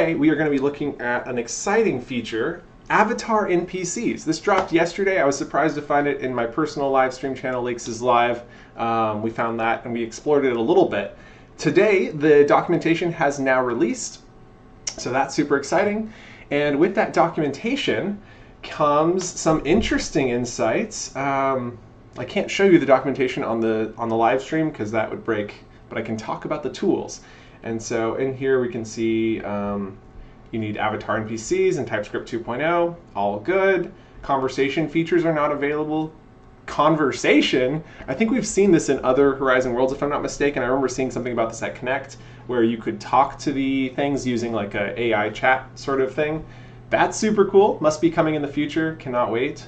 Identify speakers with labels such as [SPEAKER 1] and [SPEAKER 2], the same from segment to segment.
[SPEAKER 1] today we are going to be looking at an exciting feature, Avatar NPCs. This dropped yesterday. I was surprised to find it in my personal live stream channel, Lakes is Live. We found that and we explored it a little bit. Today, the documentation has now released, so that's super exciting. And with that documentation comes some interesting insights. I can't show you the documentation on the live stream because that would break, but I can talk about the tools. And so in here we can see you need Avatar NPCs and TypeScript 2.0, all good. Conversation features are not available. Conversation, I think we've seen this in other Horizon worlds if I'm not mistaken. I remember seeing something about this at Connect where you could talk to the things using like a AI chat sort of thing. That's super cool, must be coming in the future, cannot wait.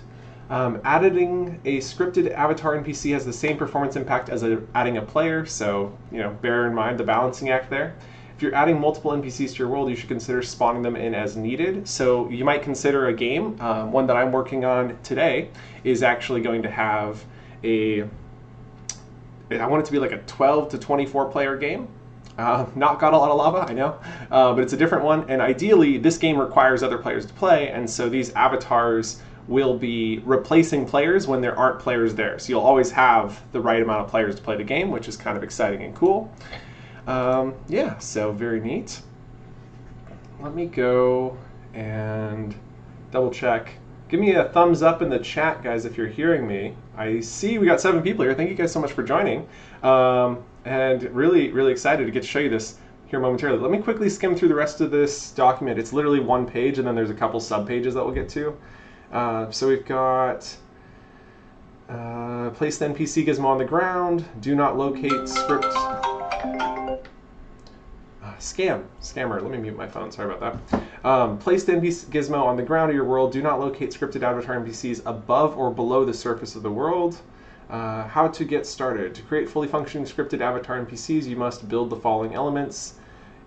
[SPEAKER 1] Adding a scripted avatar NPC has the same performance impact as adding a player, so bear in mind the balancing act there. If you're adding multiple NPCs to your world, you should consider spawning them in as needed. So you might consider a game. One that I'm working on today is actually going to have I want it to be like a 12 to 24 player game. Not got a lot of lava, I know, but it's a different one. And ideally, this game requires other players to play, and so these avatars will be replacing players when there aren't players there. So you'll always have the right amount of players to play the game, which is kind of exciting and cool. Yeah, so very neat. Let me go and double check. Give me a thumbs up in the chat, guys, if you're hearing me. I see we got 7 people here. Thank you guys so much for joining. And really, really excited to get to show you this here momentarily. Let me quickly skim through the rest of this document. It's literally one page, and then there's a couple sub-pages that we'll get to. So we've got place the NPC gizmo on the ground, do not locate script. Scammer, let me mute my phone, sorry about that. Place the NPC gizmo on the ground of your world, do not locate scripted avatar NPCs above or below the surface of the world. How to get started. To create fully functioning scripted avatar NPCs, you must build the following elements.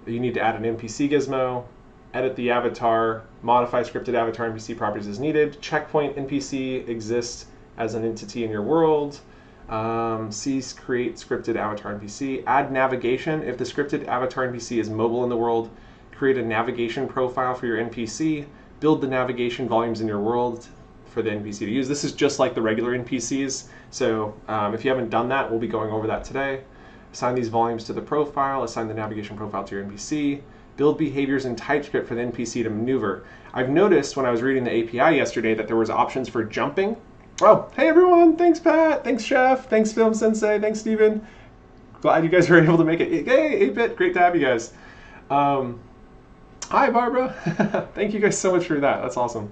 [SPEAKER 1] You need to add an NPC gizmo, edit the avatar, modify scripted avatar NPC properties as needed. Checkpoint NPC exists as an entity in your world. Cease create scripted avatar NPC. Add navigation. If the scripted avatar NPC is mobile in the world, create a navigation profile for your NPC. Build the navigation volumes in your world for the NPC to use. This is just like the regular NPCs. So if you haven't done that, we'll be going over that today. Assign these volumes to the profile. Assign the navigation profile to your NPC. Build behaviors in TypeScript for the NPC to maneuver. I've noticed when I was reading the API yesterday that there was options for jumping. Oh, hey everyone, thanks Pat, thanks Chef, thanks Film Sensei, thanks Steven. Glad you guys were able to make it. Hey, 8-Bit, great to have you guys. Hi Barbara, thank you guys so much for that, that's awesome.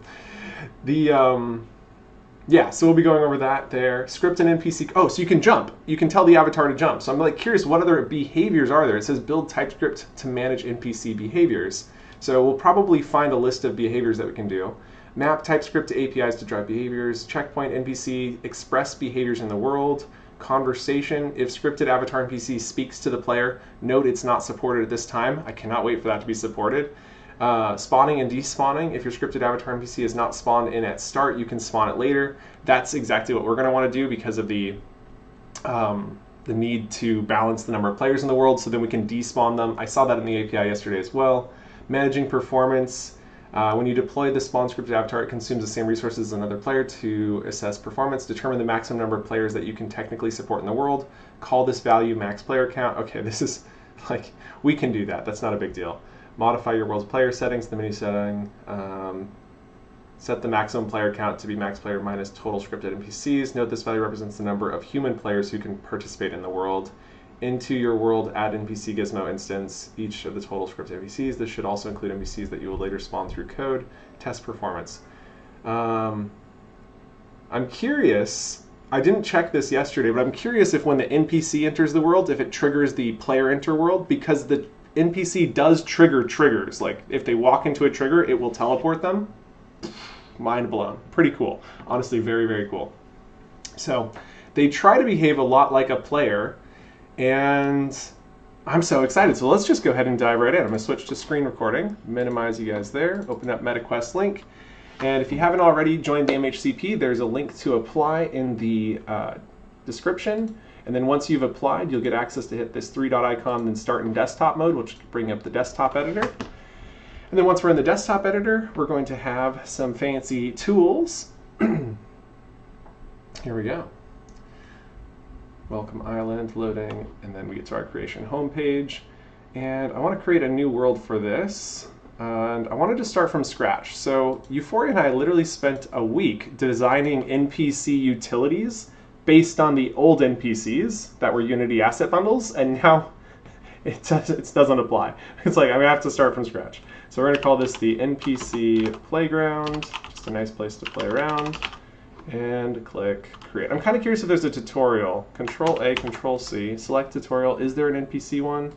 [SPEAKER 1] Yeah, so we'll be going over that there. Script and NPC, oh, so you can jump. You can tell the avatar to jump. So I'm like curious, what other behaviors are there? It says build TypeScript to manage NPC behaviors. So we'll probably find a list of behaviors that we can do. Map TypeScript to APIs to drive behaviors. Checkpoint NPC, express behaviors in the world. Conversation, if scripted avatar NPC speaks to the player, note it's not supported at this time. I cannot wait for that to be supported. Spawning and despawning, if your scripted avatar NPC is not spawned in at start, you can spawn it later. That's exactly what we're going to want to do because of the need to balance the number of players in the world, so then we can despawn them. I saw that in the API yesterday as well. Managing performance, when you deploy the spawn scripted avatar, it consumes the same resources as another player to assess performance. Determine the maximum number of players that you can technically support in the world. Call this value max player count. Okay, this is like, we can do that. That's not a big deal. Modify your world's player settings, the menu setting. Set the maximum player count to be max player minus total scripted NPCs. Note this value represents the number of human players who can participate in the world. Into your world, add NPC gizmo instance, each of the total scripted NPCs. This should also include NPCs that you will later spawn through code. Test performance. I'm curious, I didn't check this yesterday, but I'm curious if when the NPC enters the world, if it triggers the player enter world, because the NPC does trigger triggers. Like if they walk into a trigger, it will teleport them. Mind blown. Pretty cool. Honestly, very, very cool. So they try to behave a lot like a player, and I'm so excited. So let's just go ahead and dive right in. I'm going to switch to screen recording, minimize you guys there, open up MetaQuest link. And if you haven't already joined the MHCP, there's a link to apply in the description. And then once you've applied, you'll get access to hit this 3-dot icon, then start in desktop mode, which will bring up the desktop editor. And then once we're in the desktop editor, we're going to have some fancy tools. Here we go. Welcome island loading, and then we get to our creation homepage. And I want to create a new world for this. And I wanted to start from scratch. So Euphoria and I literally spent a week designing NPC utilities based on the old NPCs that were Unity asset bundles, and now it doesn't apply. It's like I'm gonna have to start from scratch. So we're gonna call this the NPC playground, just a nice place to play around, and click create. I'm kind of curious if there's a tutorial. Control A, Control C, select tutorial. Is there an NPC one?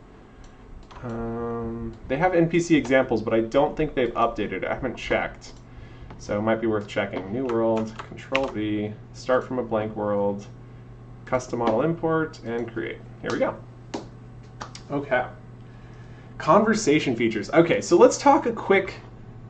[SPEAKER 1] They have NPC examples, but I don't think they've updated it. I haven't checked. So it might be worth checking. New world, Control V, start from a blank world, custom model import, and create. Here we go. Okay. Conversation features. Okay, so let's talk a quick,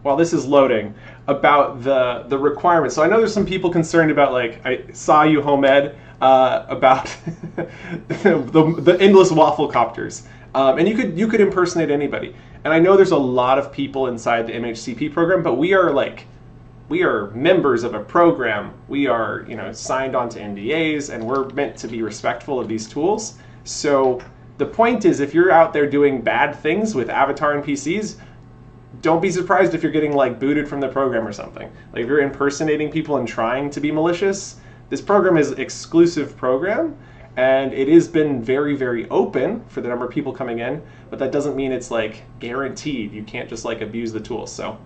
[SPEAKER 1] while this is loading, about the requirements. So I know there's some people concerned about, like, I saw you, home ed, about the endless waffle copters. And you could impersonate anybody. And I know there's a lot of people inside the MHCP program, but we are members of a program. We are, signed on to NDAs, and we're meant to be respectful of these tools. So the point is, if you're out there doing bad things with Avatar NPCs, don't be surprised if you're getting booted from the program or something. Like if you're impersonating people and trying to be malicious, this program is an exclusive program. And it has been very, very open for the number of people coming in, but that doesn't mean it's guaranteed. You can't just abuse the tools. So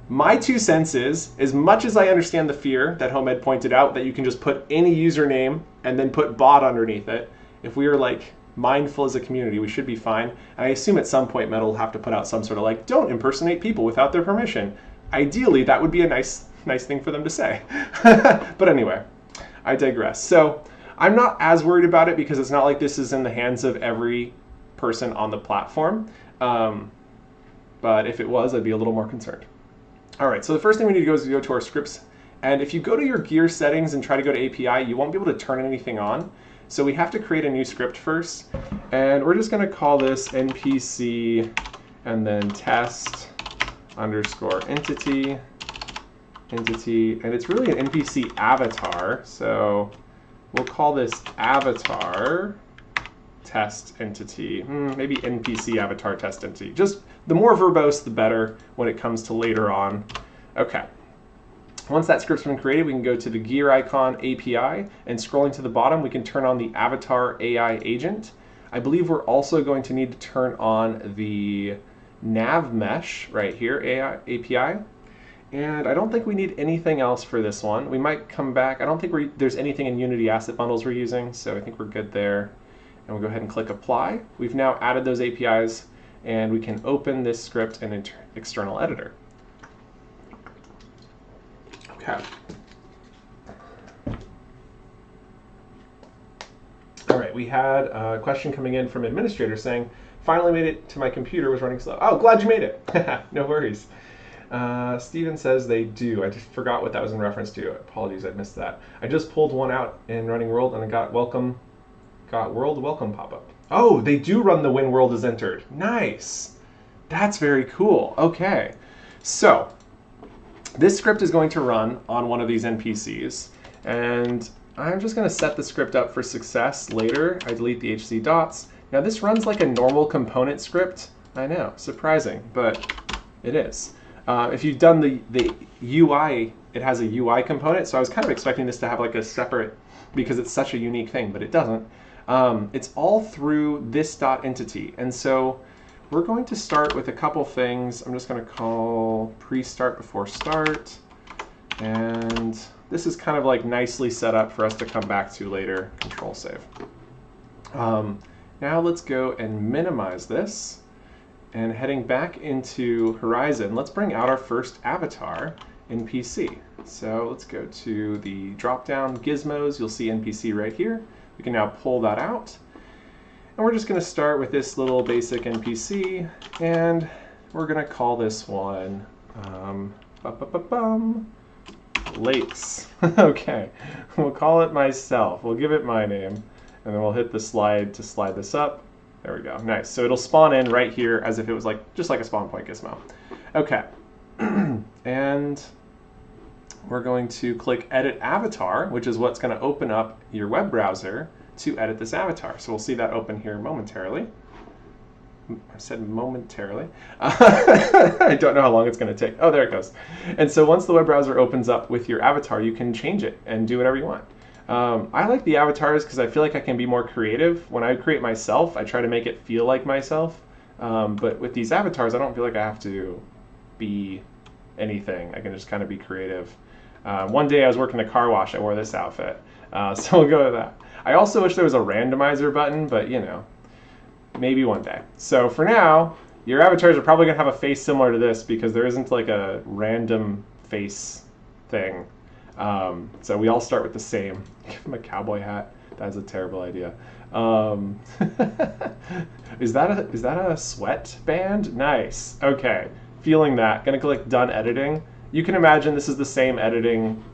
[SPEAKER 1] my 2 cents is, as much as I understand the fear that home ed pointed out, that you can just put any username and then put bot underneath it, if we are mindful as a community, we should be fine. And I assume at some point Meta will have to put out some sort of don't impersonate people without their permission. Ideally, that would be a nice thing for them to say. But anyway, I digress. So I'm not as worried about it because it's not like this is in the hands of every person on the platform. But if it was, I'd be a little more concerned. All right, so the first thing we need to do is go to our scripts. And if you go to your gear settings and try to go to API, you won't be able to turn anything on. So we have to create a new script first. And we're just going to call this NPC and then test underscore entity. And it's really an NPC avatar. So we'll call this avatar test entity. Maybe NPC avatar test entity. Just the more verbose, the better when it comes to later on. Okay. Once that script's been created, we can go to the gear icon API, and scrolling to the bottom, we can turn on the avatar AI agent. I believe we're also going to need to turn on the nav mesh right here, AI API. And I don't think we need anything else for this one. We might come back. I don't think there's anything in Unity asset bundles we're using, so I think we're good there. And we'll go ahead and click apply. We've now added those APIs, and we can open this script in external editor. Okay. All right, we had a question coming in from administrator saying, finally made it to my computer, was running slow. Oh, glad you made it. No worries. Steven says they do. I just forgot what that was in reference to. Apologies, I missed that. I just pulled one out in running world and I got world welcome pop-up. Oh, they do run the when world is entered. Nice. That's very cool. Okay. So this script is going to run on one of these NPCs, and I'm just going to set the script up for success later. I delete the HC dots. Now this runs like a normal component script. I know, surprising, but it is. If you've done the UI, it has a UI component, so I was kind of expecting this to have a separate, because it's such a unique thing, but it doesn't. It's all through this dot entity, and so we're going to start with a couple things. I'm just going to call pre-start before start, and this is kind of nicely set up for us to come back to later. Control save. Now let's go and minimize this. And heading back into Horizon, let's bring out our first avatar NPC. So let's go to the drop-down gizmos. You'll see NPC right here. We can now pull that out. And we're just going to start with this little basic NPC, and we're going to call this one Lakes. Okay, we'll call it myself. We'll give it my name, and then we'll hit the slide to slide this up. There we go. Nice. So it'll spawn in right here as if it was like just like a spawn point gizmo. Okay. And we're going to click Edit Avatar, which is what's going to open up your web browser to edit this avatar. So we'll see that open here momentarily. I said momentarily. I don't know how long it's going to take. Oh, there it goes. And so once the web browser opens up with your avatar, you can change it and do whatever you want. I like the avatars because I feel like I can be more creative. When I create myself, I try to make it feel like myself. But with these avatars, I don't feel like I have to be anything. I can just kind of be creative. One day I was working a car wash, I wore this outfit. So we'll go with that. I also wish there was a randomizer button, but you know, maybe one day. So for now, your avatars are probably going to have a face similar to this because there isn't like a random face thing. So we all start with the same. Give him a cowboy hat. That's a terrible idea. Is that a sweatband? Nice. Okay, feeling that. Gonna click Done Editing. You can imagine this is the same editing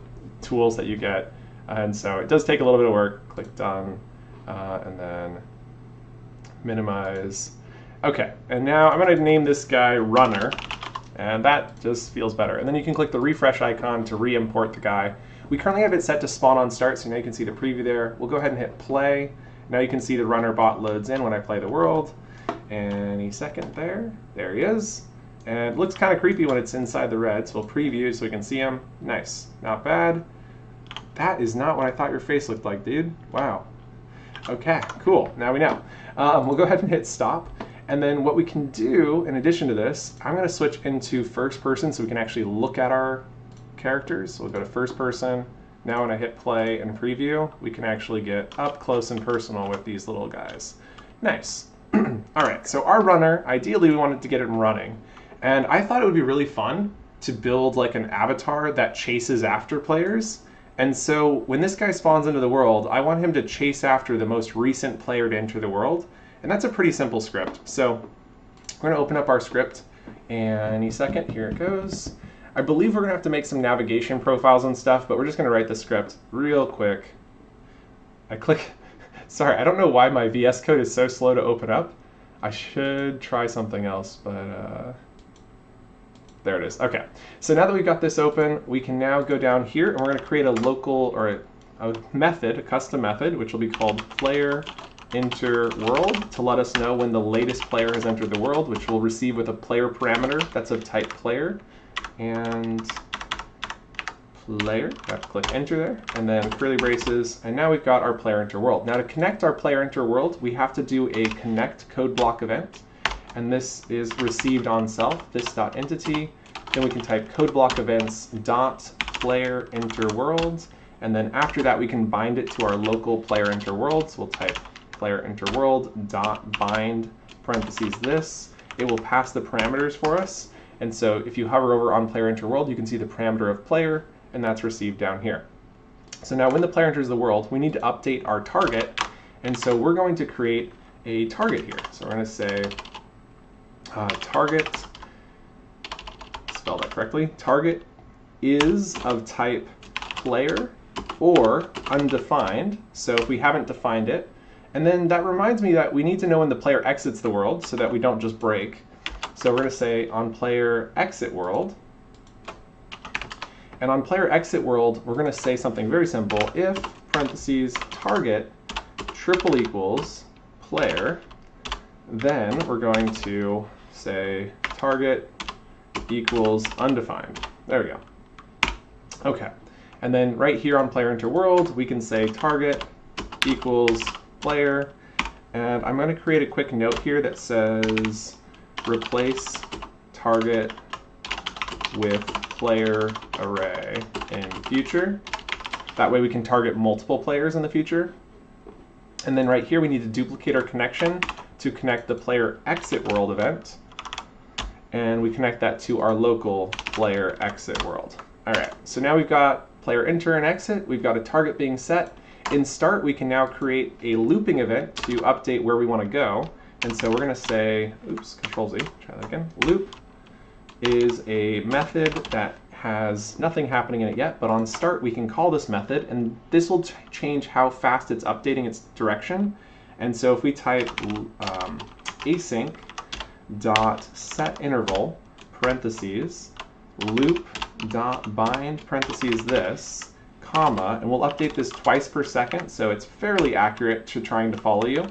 [SPEAKER 1] tools that you get, and so it does take a little bit of work. Click Done, and then minimize. Okay, and now I'm gonna name this guy Runner. And that just feels better. And then you can click the refresh icon to re-import the guy. We currently have it set to spawn on start, so now you can see the preview there. We'll go ahead and hit play. Now you can see the runner bot loads in when I play the world. Any second there. There he is. And it looks kind of creepy when it's inside the red, so we'll preview so we can see him. Nice. Not bad. That is not what I thought your face looked like, dude. Wow. Okay, cool. Now we know. We'll go ahead and hit stop. And then what we can do, in addition to this, I'm going to switch into first person so we can actually look at our characters. So we'll go to first person. Now when I hit play and preview, we can actually get up close and personal with these little guys. Nice. All right, so our runner, ideally we wanted to get it running. And I thought it would be really fun to build like an avatar that chases after players. And so when this guy spawns into the world, I want him to chase after the most recent player to enter the world. And that's a pretty simple script. So we're going to open up our script any second. Here it goes. I believe we're going to have to make some navigation profiles and stuff, but we're just going to write the script real quick. I click. Sorry, I don't know why my VS Code is so slow to open up. I should try something else, but there it is. Okay. So now that we've got this open, we can now go down here and we're going to create a local or a method, a custom method, which will be called player enter world to let us know when the latest player has entered the world, which we'll receive with a player parameter that's of type player. And player, I have to click enter there, and then curly braces, and now we've got our player enter world. Now to connect our player enter world, we have to do a connect code block event, and this is received on self, this.entity. Then we can type code block events dot player enter world, and then after that we can bind it to our local player enter world. So we'll type player enter world dot bind parentheses this. It will pass the parameters for us, and so if you hover over on player enter world, you can see the parameter of player, and that's received down here. So now when the player enters the world, we need to update our target, and so we're going to create a target here. So we're going to say target, spell that correctly, target is of type player or undefined. So if we haven't defined it, and then that reminds me that we need to know when the player exits the world so that we don't just break. So we're going to say on player exit world. And on player exit world, we're going to say something very simple. If parentheses target triple equals player, then we're going to say target equals undefined. There we go. Okay. And then right here on player enter world, we can say target equals player. And I'm going to create a quick note here that says replace target with player array in future. That way we can target multiple players in the future. And then right here we need to duplicate our connection to connect the player exit world event. And we connect that to our local player exit world. All right, so now we've got player enter and exit. We've got a target being set. In start, we can now create a looping event to update where we want to go. And so we're going to say, oops, Control Z, try that again. Loop is a method that has nothing happening in it yet, but on start we can call this method, and this will change how fast it's updating its direction. And so if we type async dot set interval parentheses loop dot bind parentheses this comma, and we'll update this twice per second, so it's fairly accurate to trying to follow you.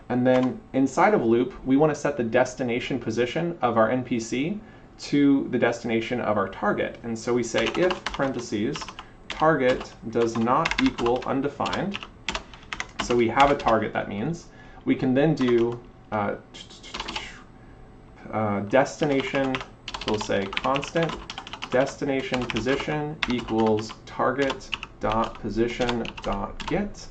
[SPEAKER 1] And then inside of loop, we want to set the destination position of our NPC to the destination of our target. And so we say if parentheses target does not equal undefined. So we have a target, that means. We can then do destination, we'll say constant destination position equals target dot position dot get.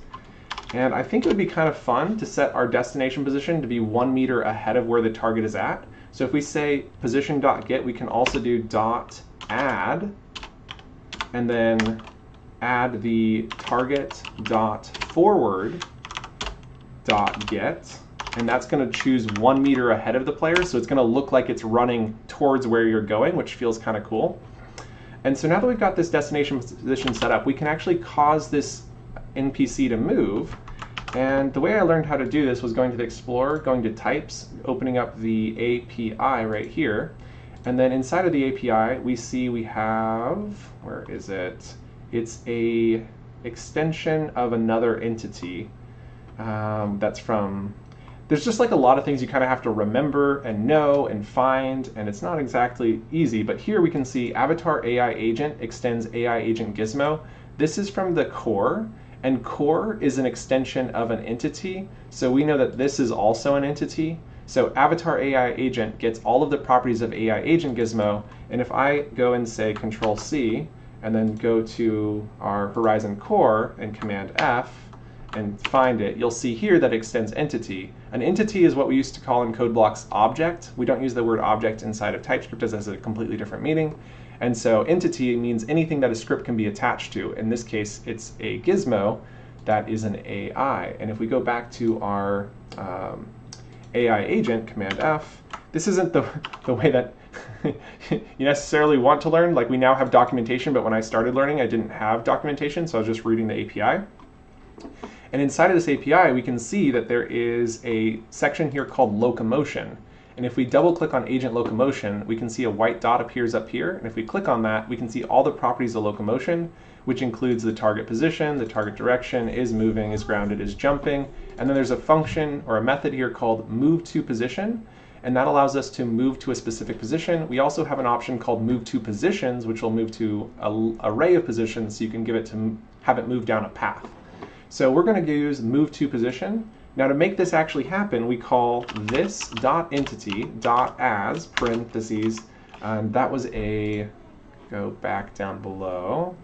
[SPEAKER 1] And I think it would be kind of fun to set our destination position to be 1 meter ahead of where the target is at. So if we say position dot get, we can also do dot add, and then add the target dot forward dot get, and that's going to choose 1 meter ahead of the player, so it's going to look like it's running towards where you're going, which feels kind of cool. And so now that we've got this destination position set up, we can actually cause this NPC to move. And the way I learned how to do this was going to the Explorer, going to Types, opening up the API right here. And then inside of the API, we see we have, where is it? It's a extension of another entity that's from, there's just like a lot of things you kind of have to remember and know and find, and it's not exactly easy. But here we can see Avatar AI Agent extends AI Agent Gizmo. This is from the core, and core is an extension of an entity. So we know that this is also an entity. So Avatar AI Agent gets all of the properties of AI Agent Gizmo. And if I go and say Control C, and then go to our Horizon core and Command F, and find it, you'll see here that it extends entity. An entity is what we used to call in code blocks object. We don't use the word object inside of TypeScript, as it has a completely different meaning. And so entity means anything that a script can be attached to. In this case, it's a gizmo that is an AI. And if we go back to our AI agent, Command F, this isn't the way that you necessarily want to learn. Like, we now have documentation, but when I started learning, I didn't have documentation, so I was just reading the API. And inside of this API, we can see that there is a section here called locomotion. And if we double click on agent locomotion, we can see a white dot appears up here. And if we click on that, we can see all the properties of locomotion, which includes the target position, the target direction, is moving, is grounded, is jumping. And then there's a function or a method here called move to position. And that allows us to move to a specific position. We also have an option called move to positions, which will move to an array of positions, so you can give it to have it move down a path. So we're going to use move to position. Now to make this actually happen, we call this dot entity dot as parentheses. That was a, go back down below,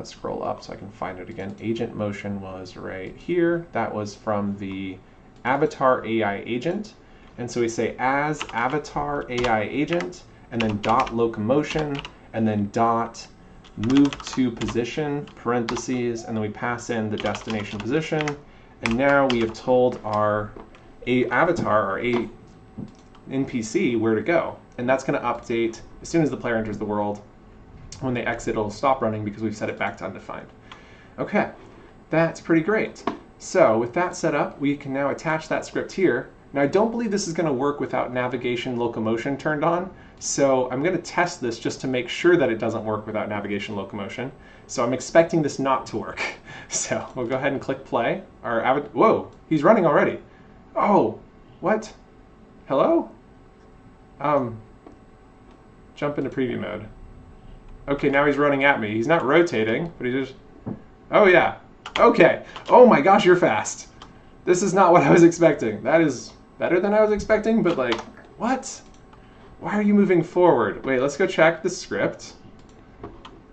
[SPEAKER 1] scroll up so I can find it again. Agent motion was right here. That was from the Avatar AI agent. And so we say as Avatar AI agent, and then dot locomotion, and then dot move to position, parentheses, and then we pass in the destination position. And now we have told our avatar, our NPC, where to go. And that's going to update as soon as the player enters the world. When they exit, it'll stop running because we've set it back to undefined. Okay, that's pretty great. So with that set up, we can now attach that script here. Now, I don't believe this is going to work without navigation locomotion turned on. So I'm going to test this just to make sure that it doesn't work without navigation locomotion. So I'm expecting this not to work. So we'll go ahead and click play. Whoa, he's running already. Oh, what? Hello? Jump into preview mode. Okay, now he's running at me. He's not rotating, but he just, oh yeah. Okay. Oh my gosh, you're fast. This is not what I was expecting. That is better than I was expecting, but like, what? Why are you moving forward? Wait, let's go check the script.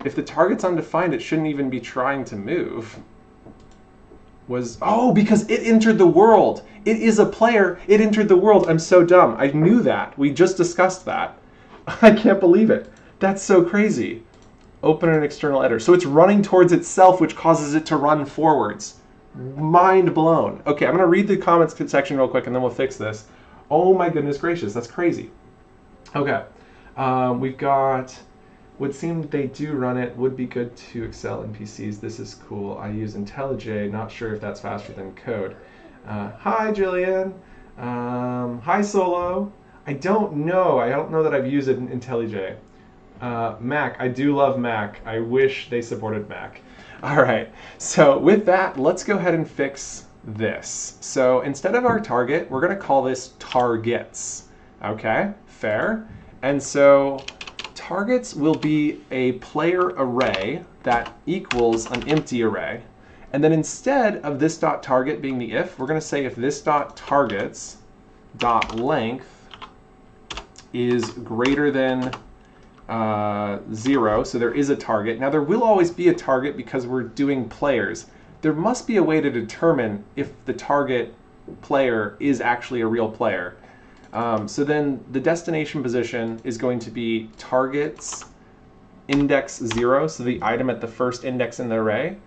[SPEAKER 1] If the target's undefined, it shouldn't even be trying to move. Oh, because it entered the world. It is a player. It entered the world. I'm so dumb. I knew that. We just discussed that. I can't believe it. That's so crazy. Open an external editor. So it's running towards itself, which causes it to run forwards. Mind blown. Okay, I'm going to read the comments section real quick, and then we'll fix this. Oh my goodness gracious, that's crazy. Okay, we've got, would seem they do run it, would be good to Excel NPCs. This is cool. I use IntelliJ, not sure if that's faster than code. Hi, Jillian. Hi, Solo. I don't know that I've used it in IntelliJ. Mac, I do love Mac. I wish they supported Mac. All right, so with that, let's go ahead and fix this. So instead of our target, we're going to call this targets. Okay, fair. And so targets will be a player array that equals an empty array. And then instead of this dot target being the if, we're going to say if this dot targets dot length is greater than 0, so there is a target. Now there will always be a target because we're doing players. There must be a way to determine if the target player is actually a real player. So then the destination position is going to be targets index 0, so the item at the first index in the array.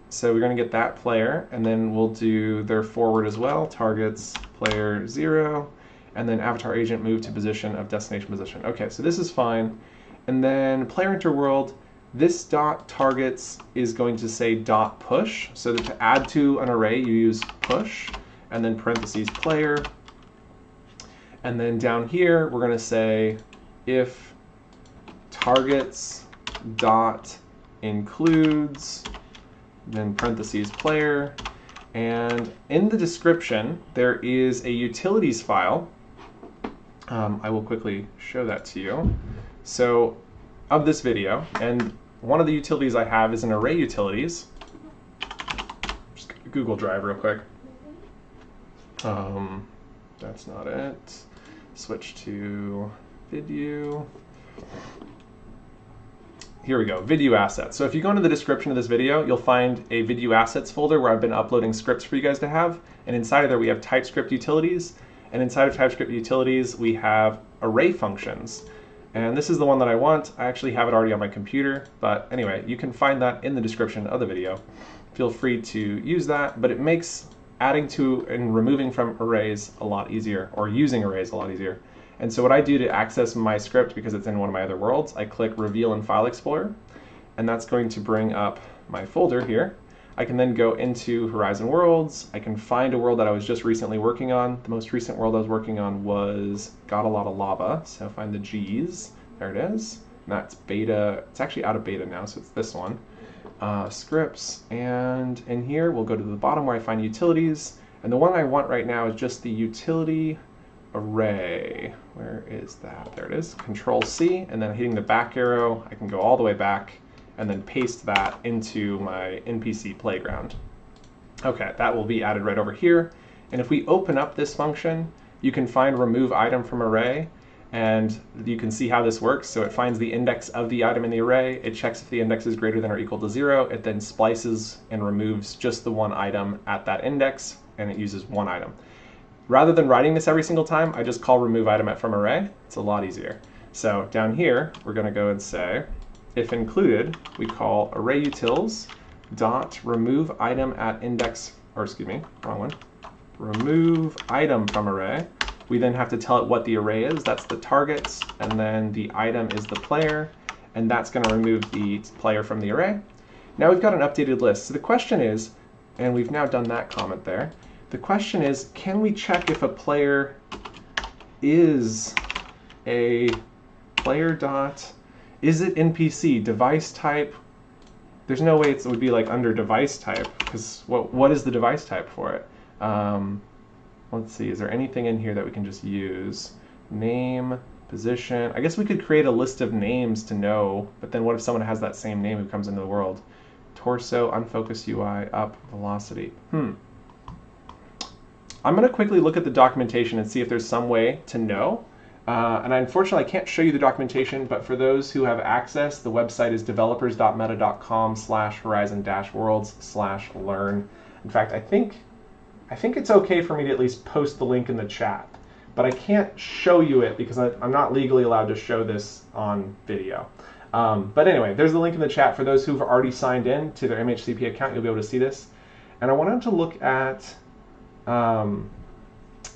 [SPEAKER 1] So we're going to get that player, and then we'll do their forward as well, targets player 0, and then avatar agent move to position of destination position. Okay, so this is fine. And then player interworld, this dot targets is going to say dot push, so that to add to an array you use push, and then parentheses player. And then down here we're going to say if targets dot includes, then parentheses player. And in the description there is a utilities file. I will quickly show that to you. So of this video, and one of the utilities I have is an array utilities. Just Google Drive real quick. That's not it. Switch to Vidyuu. Here we go, Vidyuu Assets. So if you go into the description of this video, you'll find a Vidyuu Assets folder where I've been uploading scripts for you guys to have. And inside of there we have TypeScript utilities. And inside of TypeScript utilities we have array functions. And this is the one that I want. I actually have it already on my computer. But anyway, you can find that in the description of the video. Feel free to use that, but it makes adding to and removing from arrays a lot easier, or using arrays a lot easier. And so what I do to access my script, because it's in one of my other worlds, I click Reveal in File Explorer, and that's going to bring up my folder here. I can then go into Horizon Worlds. I can find a world that I was just recently working on. The most recent world I was working on was Got a Lot of Lava, so find the G's. There it is. And that's beta. It's actually out of beta now, so it's this one. Scripts, and in here we'll go to the bottom where I find utilities, and the one I want right now is just the utility array. Where is that? There it is. Control C, and then hitting the back arrow I can go all the way back and then paste that into my NPC playground. Okay, that will be added right over here, and if we open up this function you can find remove item from array. And you can see how this works. So it finds the index of the item in the array, it checks if the index is greater than or equal to 0, it then splices and removes just the one item at that index, and it uses one item. Rather than writing this every single time, I just call remove item from array. It's a lot easier. So down here, we're going to go and say, if included, we call array utils dot remove item at index, or excuse me, wrong one, remove item from array. We then have to tell it what the array is. That's the targets, and then the item is the player, and that's going to remove the player from the array. Now we've got an updated list. So the question is, and we've now done that comment there, the question is, can we check if a player is a player dot, is it NPC, device type? There's no way it would be like under device type, because what is the device type for it? Let's see, is there anything in here that we can just use? Name, position. I guess we could create a list of names to know, but then what if someone has that same name who comes into the world? Torso, unfocused UI, up, velocity. I'm going to quickly look at the documentation and see if there's some way to know. And unfortunately, I can't show you the documentation, but for those who have access, the website is developers.meta.com/horizon-worlds/learn. In fact, I think it's okay for me to at least post the link in the chat, but I can't show you it because I'm not legally allowed to show this on video. But anyway, there's the link in the chat. For those who've already signed in to their MHCP account, you'll be able to see this. And I wanted to look at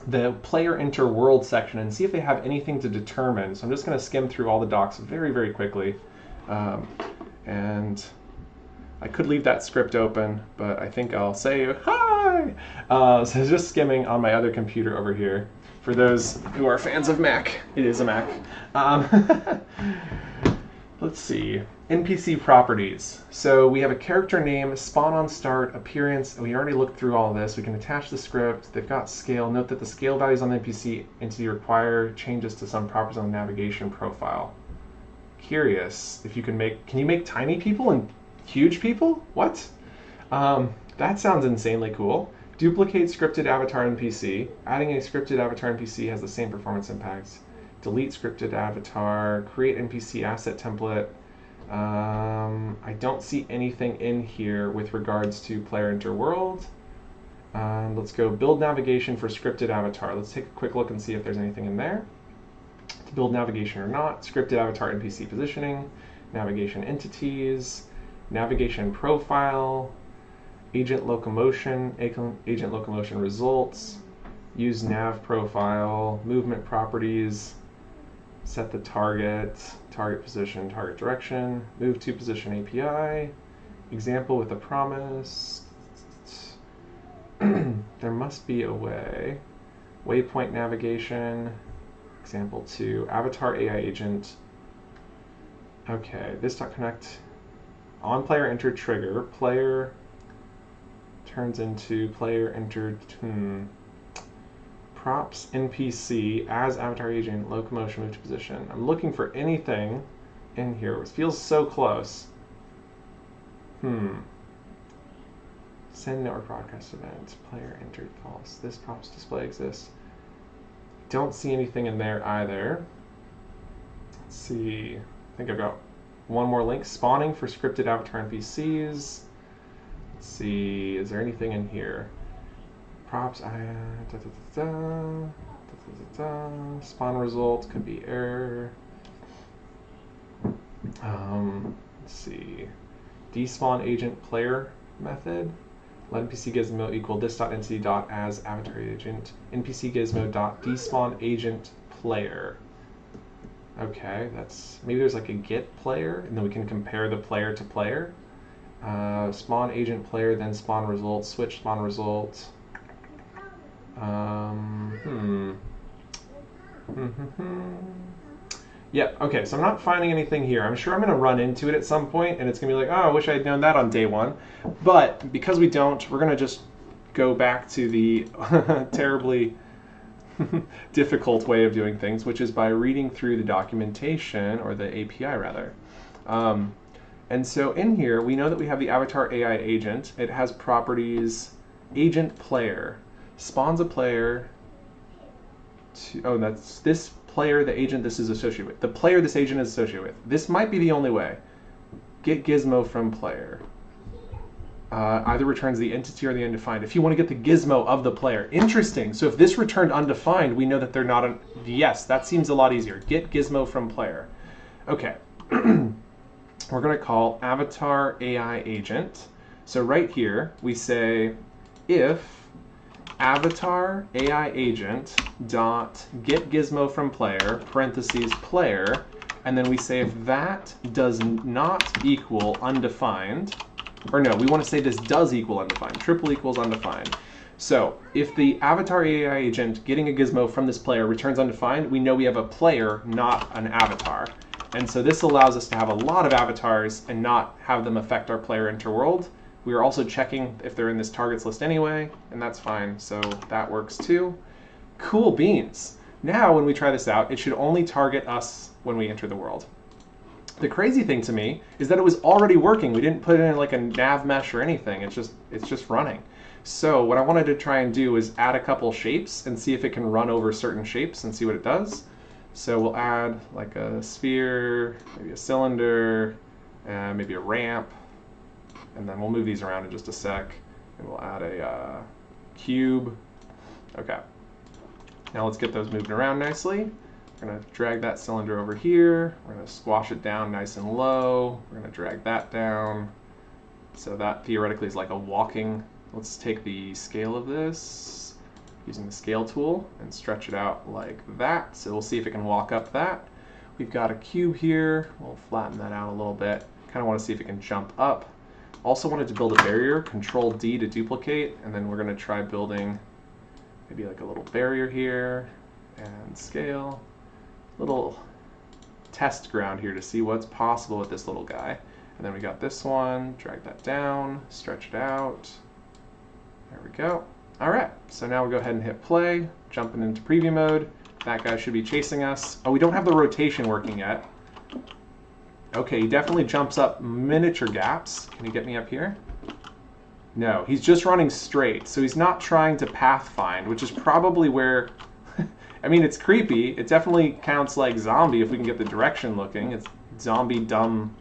[SPEAKER 1] the player enter world section and see if they have anything to determine. So I'm just going to skim through all the docs very, very quickly. And I could leave that script open, but I think I'll say hi. So just skimming on my other computer over here. For those who are fans of Mac, it is a Mac. Let's see. NPC properties. So we have a character name, spawn on start, appearance. We already looked through all this. We can attach the script. They've got scale. Note that the scale values on the NPC entity require changes to some properties on the navigation profile. Curious if you can you make tiny people and huge people? What? That sounds insanely cool. Duplicate scripted avatar NPC. Adding a scripted avatar NPC has the same performance impacts. Delete scripted avatar. Create NPC asset template. I don't see anything in here with regards to player enter world. Let's go build navigation for scripted avatar. Let's take a quick look and see if there's anything in there. To build navigation or not. Scripted avatar NPC positioning. Navigation entities. Navigation profile. Agent locomotion, agent locomotion results, use nav profile, movement properties, set the target, target position, target direction, move to position API, example with a promise. There must be a way. Waypoint navigation, example 2, avatar AI agent. Okay, this.connect, on player entered trigger, player turns into player entered props NPC as avatar agent locomotion move to position. I'm looking for anything in here. It feels so close. Send network broadcast event. Player entered false. This props display exists. Don't see anything in there either. Let's see. I think I've got one more link. Spawning for scripted avatar NPCs. Let's see, is there anything in here? Props, spawn result, could be error. Let's see, despawn agent player method. Let NPC gizmo equal this.entity.as avatar agent. NPC gizmo dot despawn agent player. Okay, maybe there's like a get player, and then we can compare the player to player. Spawn agent player, then spawn result, switch spawn result. Yeah, okay, so I'm not finding anything here. I'm sure I'm going to run into it at some point, and it's going to be like, oh, I wish I had known that on day one. But because we don't, we're going to just go back to the terribly difficult way of doing things, which is by reading through the documentation, or the API rather. And so in here, we know that we have the avatar AI agent. It has properties agent player. Spawns a player to, that's this player, the agent this is associated with. The player this agent is associated with. This might be the only way. Get gizmo from player. Either returns the entity or the undefined. If you want to get the gizmo of the player. Interesting. So if this returned undefined, we know that they're not yes, that seems a lot easier. Get gizmo from player. Okay. We're going to call avatar AI agent. So right here, we say if avatar AI agent dot get gizmo from player, parentheses player, and then we say if that does not equal undefined, or no, we want to say this does equal undefined, triple equals undefined. So if the avatar AI agent getting a gizmo from this player returns undefined, we know we have a player, not an avatar. And so this allows us to have a lot of avatars and not have them affect our player interworld. We are also checking if they're in this targets list anyway, and that's fine, so that works too. Cool beans. Now when we try this out, it should only target us when we enter the world. The crazy thing to me is that it was already working. We didn't put it in like a nav mesh or anything. It's just running. So what I wanted to try and do is add a couple shapes and see if it can run over certain shapes and see what it does. So we'll add like a sphere, maybe a cylinder, maybe a ramp, and then we'll move these around in just a sec, and we'll add a cube. Okay. Now let's get those moving around nicely. We're going to drag that cylinder over here. We're going to squash it down nice and low. We're going to drag that down. So that theoretically is like a walking. Let's take the scale of this using the scale tool and stretch it out like that. So we'll see if it can walk up that. We've got a cube here. We'll flatten that out a little bit. Kind of want to see if it can jump up. Also wanted to build a barrier, Control D to duplicate, and then we're going to try building maybe like a little barrier here, and scale. Little test ground here to see what's possible with this little guy. And then we got this one, drag that down, stretch it out. There we go. All right, so now we'll go ahead and hit play, jumping into preview mode. That guy should be chasing us. Oh, we don't have the rotation working yet. Okay, he definitely jumps up miniature gaps. Can you get me up here? No, he's just running straight, so he's not trying to pathfind, which is probably where... I mean, it's creepy. It definitely counts like zombie if we can get the direction looking. It's zombie dumb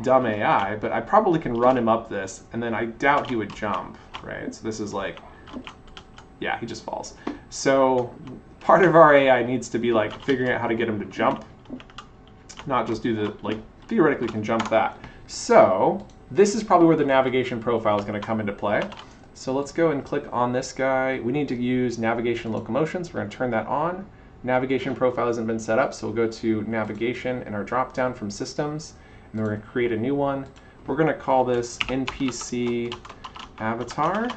[SPEAKER 1] AI, but I probably can run him up this, and then I doubt he would jump, right? So this is like... Yeah, he just falls. So part of our AI needs to be like figuring out how to get him to jump, not just do the, like, theoretically can jump that. So this is probably where the navigation profile is going to come into play. So let's go and click on this guy. We need to use navigation locomotion, so we're going to turn that on. Navigation profile hasn't been set up, so we'll go to navigation in our drop down from systems, and then we're going to create a new one. We're going to call this NPC avatar.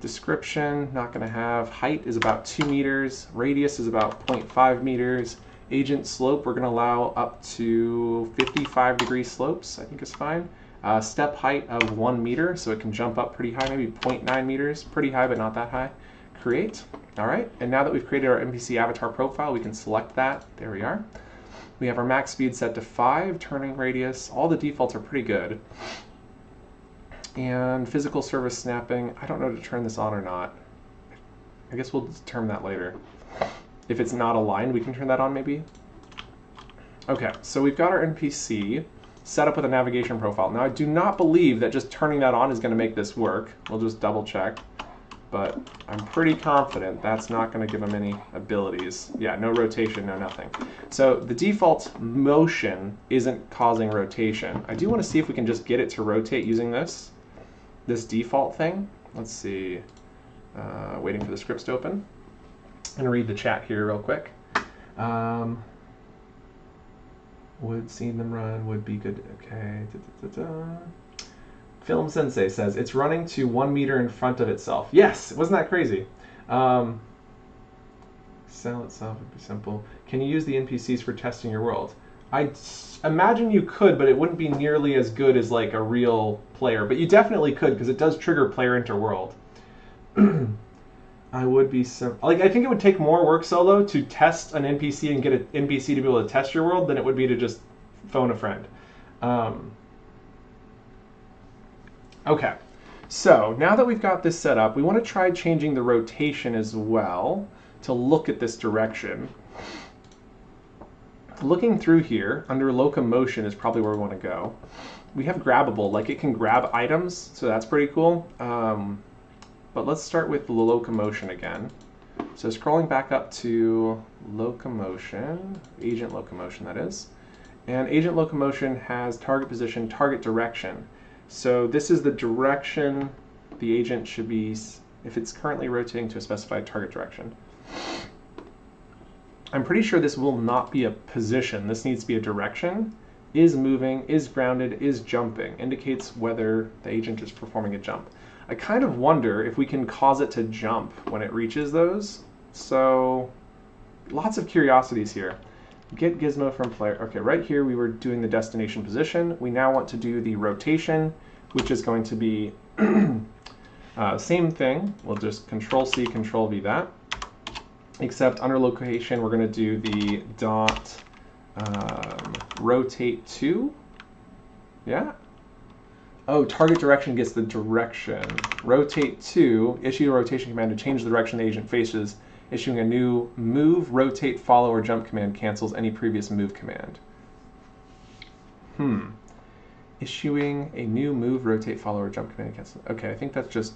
[SPEAKER 1] Description, not going to have. Height is about 2 meters. Radius is about 0.5 meters. Agent slope, we're going to allow up to 55-degree slopes, I think is fine. Step height of 1 meter, so it can jump up pretty high, maybe 0.9 meters. Pretty high, but not that high. Create. All right, and now that we've created our NPC avatar profile, we can select that. There we are. We have our max speed set to 5, turning radius. All the defaults are pretty good. And physical service snapping, I don't know to turn this on or not. I guess we'll determine that later. If it's not aligned, we can turn that on maybe. Okay, so we've got our NPC set up with a navigation profile. Now I do not believe that just turning that on is going to make this work. We'll just double check. But I'm pretty confident that's not going to give him any abilities. Yeah, no rotation, no nothing. So the default motion isn't causing rotation. I do want to see if we can just get it to rotate using this default thing. Let's see. Waiting for the scripts to open. And read the chat here real quick. Would see them run, would be good. Okay. Film Sensei says, it's running to 1 meter in front of itself. Yes, wasn't that crazy? Sell itself would be simple. Can you use the NPCs for testing your world? I imagine you could, but it wouldn't be nearly as good as like a real player. But you definitely could, because it does trigger player interworld. I would be like, I think it would take more work solo to test an NPC and get an NPC to be able to test your world than it would be to just phone a friend. Okay, so now that we've got this set up, we want to try changing the rotation as well to look at this direction. Looking through here, under locomotion is probably where we want to go. We have grabbable, like it can grab items, so that's pretty cool. But let's start with the locomotion again. So scrolling back up to locomotion, agent locomotion that is. And agent locomotion has target position, target direction. So this is the direction the agent should be if it's currently rotating to a specified target direction. I'm pretty sure this will not be a position. This needs to be a direction. Is moving, is grounded, is jumping. Indicates whether the agent is performing a jump. I kind of wonder if we can cause it to jump when it reaches those. So lots of curiosities here. Get gizmo from player. Okay, right here we were doing the destination position. We now want to do the rotation, which is going to be same thing. We'll just Control-C, Control-V that. Except under location, we're going to do the dot rotate to. Yeah. Oh, target direction gets the direction. Rotate to, issue a rotation command to change the direction the agent faces. Issuing a new move, rotate, follow, or jump command cancels any previous move command. Issuing a new move, rotate, follow, or jump command cancels. Okay, I think that's just...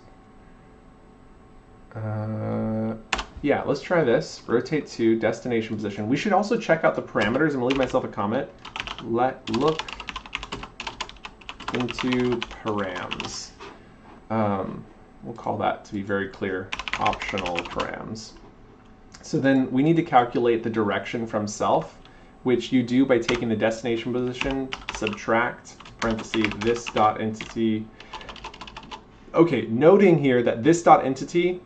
[SPEAKER 1] yeah, let's try this. Rotate to destination position. We should also check out the parameters. I'm going to leave myself a comment. Look into params. We'll call that, to be very clear, optional params. So then we need to calculate the direction from self, which you do by taking the destination position, subtract parenthesis this dot entity. Okay, noting here that this dot entity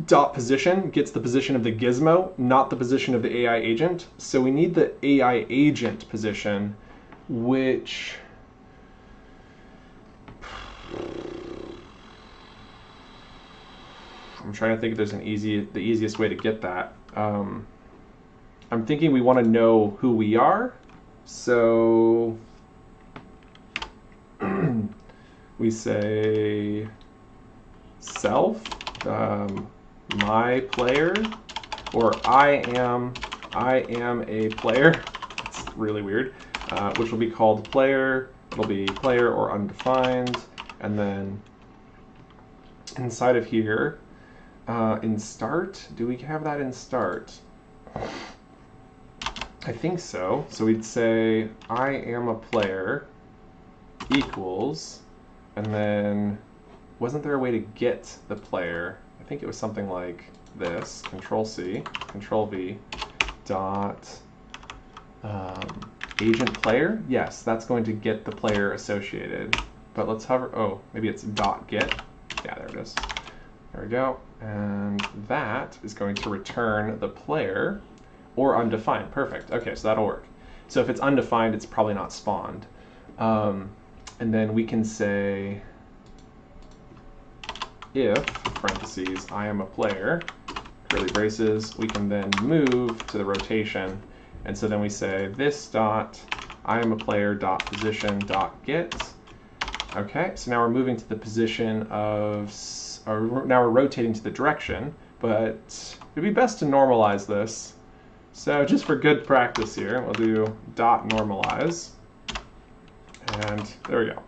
[SPEAKER 1] dot position gets the position of the gizmo, not the position of the AI agent. So we need the AI agent position, which I'm trying to think if there's the easiest way to get that. I'm thinking we want to know who we are, so we say self, my player, or I am a player. It's really weird. Which will be called player. It'll be player or undefined, and then inside of here, in start, do we have that in start? I think so. So we'd say I am a player equals, and then wasn't there a way to get the player? I think it was something like this, Control C, Control V, dot agent player. Yes, that's going to get the player associated. But let's hover, oh, maybe it's dot get. Yeah, there it is. There we go. And that is going to return the player or undefined. Perfect. Okay, so that'll work. So if it's undefined, it's probably not spawned. And then we can say if, parentheses, I am a player, curly braces, we can then move to the rotation. And so then we say this dot I am a player dot position dot get. Okay, so now we're moving to the position of, or now we're rotating to the direction, but it'd be best to normalize this. So just for good practice here, we'll do dot normalize. And there we go.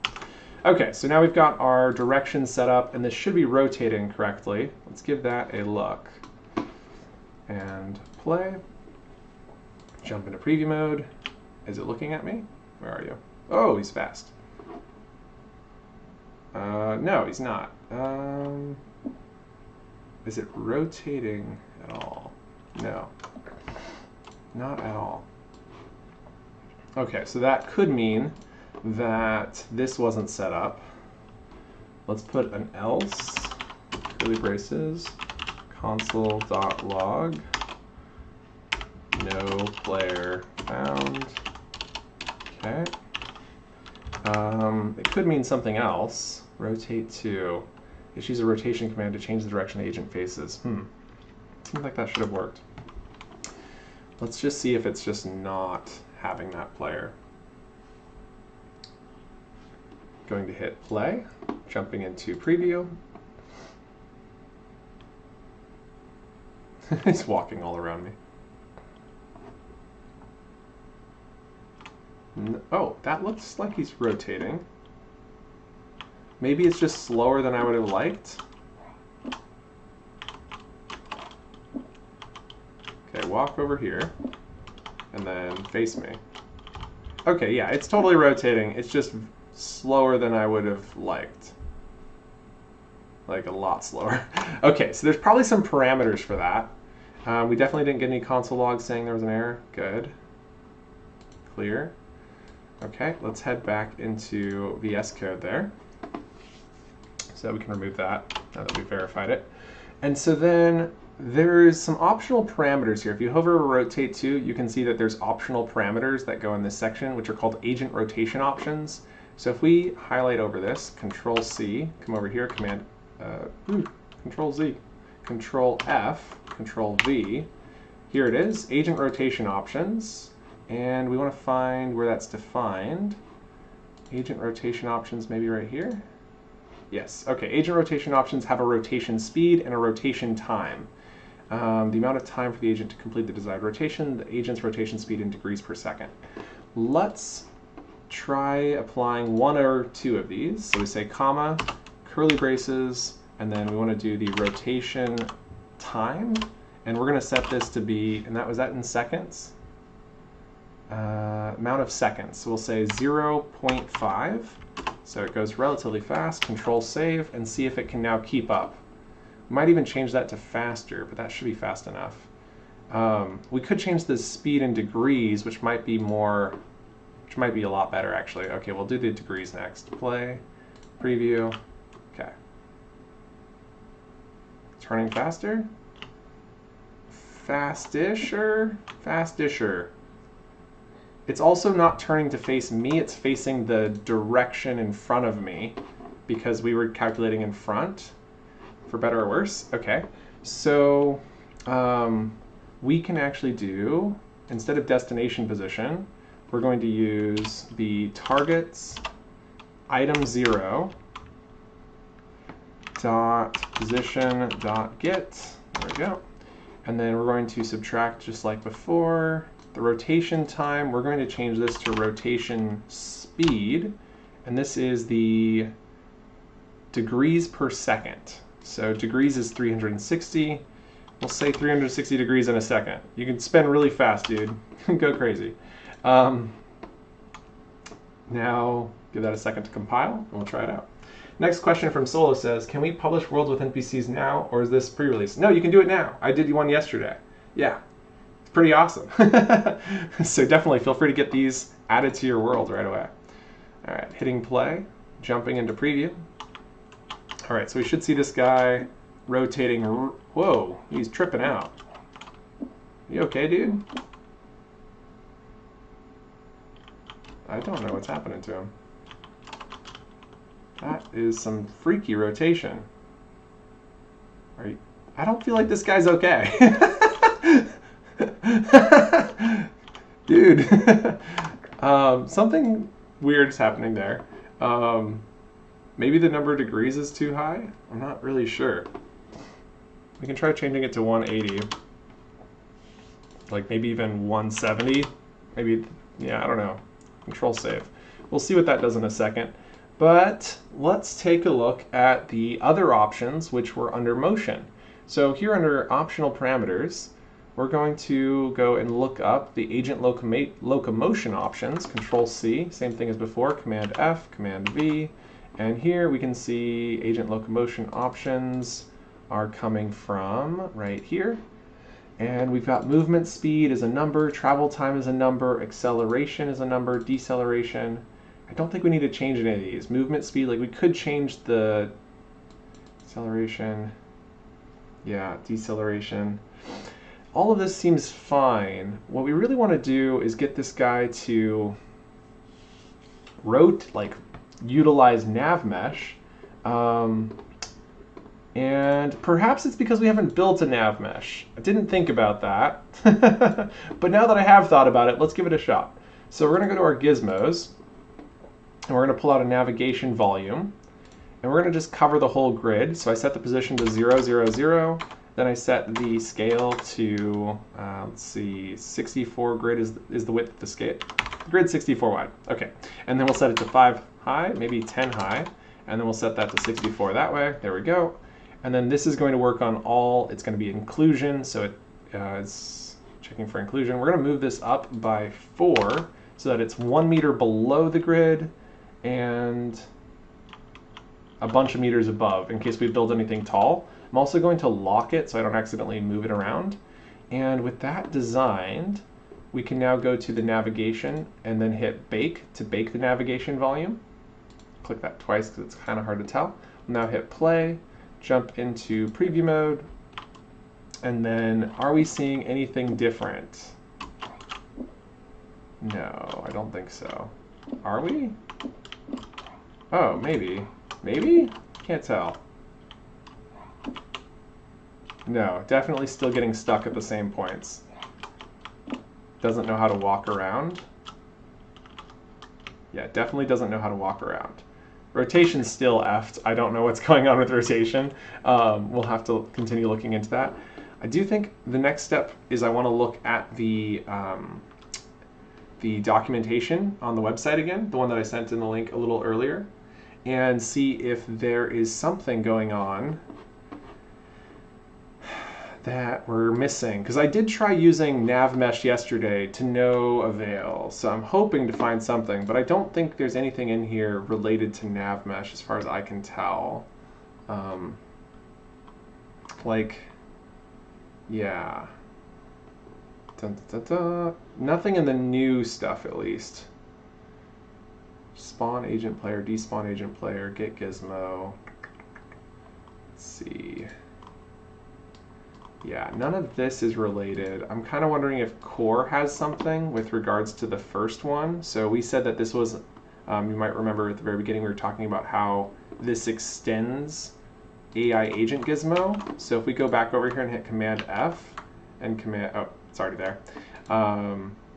[SPEAKER 1] Okay, so now we've got our direction set up, and this should be rotating correctly. Let's give that a look. And play. Jump into preview mode. Is it looking at me? Where are you? Oh, he's fast. No, he's not. Is it rotating at all? No. Not at all. Okay, so that could mean that this wasn't set up. Let's put an else, curly braces, console.log, no player found. Okay. It could mean something else. Rotate to. Issues a rotation command to change the direction the agent faces. Seems like that should have worked. Let's just see if it's just not having that player. Going to hit play, jumping into preview. He's walking all around me. Oh, that looks like he's rotating. Maybe it's just slower than I would have liked. Okay, walk over here, and then face me. Okay, yeah, it's totally rotating. It's just slower than I would have liked. Like, a lot slower. Okay, so there's probably some parameters for that. We definitely didn't get any console logs saying there was an error. Good. Clear. Okay, let's head back into VS Code there. So we can remove that now that we've verified it. And so then there's some optional parameters here. If you hover over rotate to, you can see that there's optional parameters that go in this section, which are called agent rotation options. So if we highlight over this, Control C, come over here, Command, Control Z, Control F, Control V. Here it is, agent rotation options. And we want to find where that's defined. Agent rotation options, maybe right here? Yes, okay, agent rotation options have a rotation speed and a rotation time. The amount of time for the agent to complete the desired rotation, the agent's rotation speed in degrees per second. Let's try applying one or two of these. So we say comma, curly braces, and then we want to do the rotation time. And we're going to set this to be, and was that in seconds? Amount of seconds. So we'll say 0.5. So it goes relatively fast. Control save and see if it can now keep up. We might even change that to faster, but that should be fast enough. We could change the speed in degrees, which might be more which might be a lot better actually. Okay, we'll do the degrees next. Play, preview, okay. Turning faster? Fastisher? Fastisher. It's also not turning to face me, it's facing the direction in front of me because we were calculating in front, for better or worse. Okay, so we can actually do, instead of destination position, we're going to use the targets item 0 dot position dot get. There we go. And then we're going to subtract just like before. The rotation time, we're going to change this to rotation speed. And this is the degrees per second. So degrees is 360. We'll say 360 degrees in a second. You can spin really fast, dude. Go crazy. Now, give that a second to compile, and we'll try it out. Next question from Solo says, can we publish worlds with NPCs now, or is this pre-release? No, you can do it now. I did one yesterday. Yeah, it's pretty awesome. So definitely feel free to get these added to your world right away. All right, hitting play, jumping into preview. All right, so we should see this guy rotating. Whoa, he's tripping out. You okay, dude? I don't know what's happening to him. That is some freaky rotation. Are you, I don't feel like this guy's okay. Dude. Something weird is happening there. Maybe the number of degrees is too high? I'm not really sure. We can try changing it to 180. Like maybe even 170. Maybe, yeah, I don't know. Control save. We'll see what that does in a second. But let's take a look at the other options which were under motion. So here under optional parameters, we're going to go and look up the agent locomotion options, Control C, same thing as before, Command F, Command V, and here we can see agent locomotion options are coming from right here. And we've got movement speed as a number, travel time is a number, acceleration is a number, deceleration. I don't think we need to change any of these. Movement speed, like we could change the acceleration. Yeah, deceleration. All of this seems fine. What we really want to do is get this guy to utilize nav mesh. And perhaps it's because we haven't built a nav mesh. I didn't think about that. But now that I have thought about it, let's give it a shot. So we're going to go to our gizmos. And we're going to pull out a navigation volume. And we're going to just cover the whole grid. So I set the position to 0, 0, 0. Then I set the scale to, let's see, 64 grid is the width of the scale. Grid 64 wide. Okay. And then we'll set it to 5 high, maybe 10 high. And then we'll set that to 64 that way. There we go. And then this is going to work on all, it's going to be inclusion. So it's checking for inclusion. We're going to move this up by 4 so that it's 1 meter below the grid and a bunch of meters above in case we build anything tall. I'm also going to lock it so I don't accidentally move it around. And with that designed, we can now go to the navigation and then hit bake to bake the navigation volume. Click that twice because it's kind of hard to tell. We'll now hit play, jump into preview mode, and then are we seeing anything different? No, I don't think so. Are we? Oh, maybe. Maybe? Can't tell. No, definitely still getting stuck at the same points. Doesn't know how to walk around. Yeah, definitely doesn't know how to walk around. Rotation's still effed. I don't know what's going on with rotation. We'll have to continue looking into that. I do think the next step is I want to look at the documentation on the website again, the one that I sent in the link a little earlier, and see if there is something going on that we're missing. Because I did try using nav mesh yesterday to no avail, so I'm hoping to find something, but I don't think there's anything in here related to nav mesh as far as I can tell. Yeah. Dun, dun, dun, dun. Nothing in the new stuff, at least. Spawn agent player, despawn agent player, get gizmo. Let's see. Yeah, none of this is related. I'm kind of wondering if core has something with regards to the first one. So we said that this was, you might remember at the very beginning we were talking about how this extends AI agent gizmo. So if we go back over here and hit Command F and Command, oh, it's already there.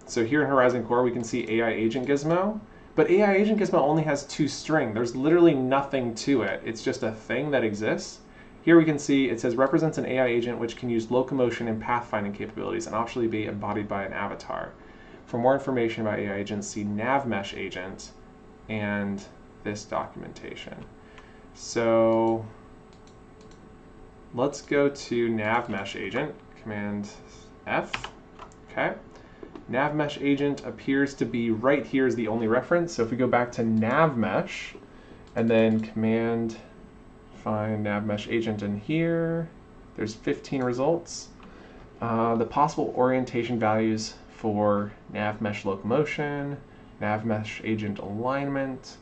[SPEAKER 1] So here in Horizon Core we can see AI agent gizmo, but AI agent gizmo only has 2 string. There's literally nothing to it. It's just a thing that exists. Here we can see it says represents an AI agent which can use locomotion and pathfinding capabilities and optionally be embodied by an avatar. For more information about AI agents, see NavMesh agent and this documentation. So let's go to NavMesh agent, Command F. Okay. NavMesh agent appears to be right here is the only reference. So if we go back to NavMesh and then Command find NavMesh agent in here, there's 15 results. The possible orientation values for NavMesh locomotion, NavMesh agent alignment.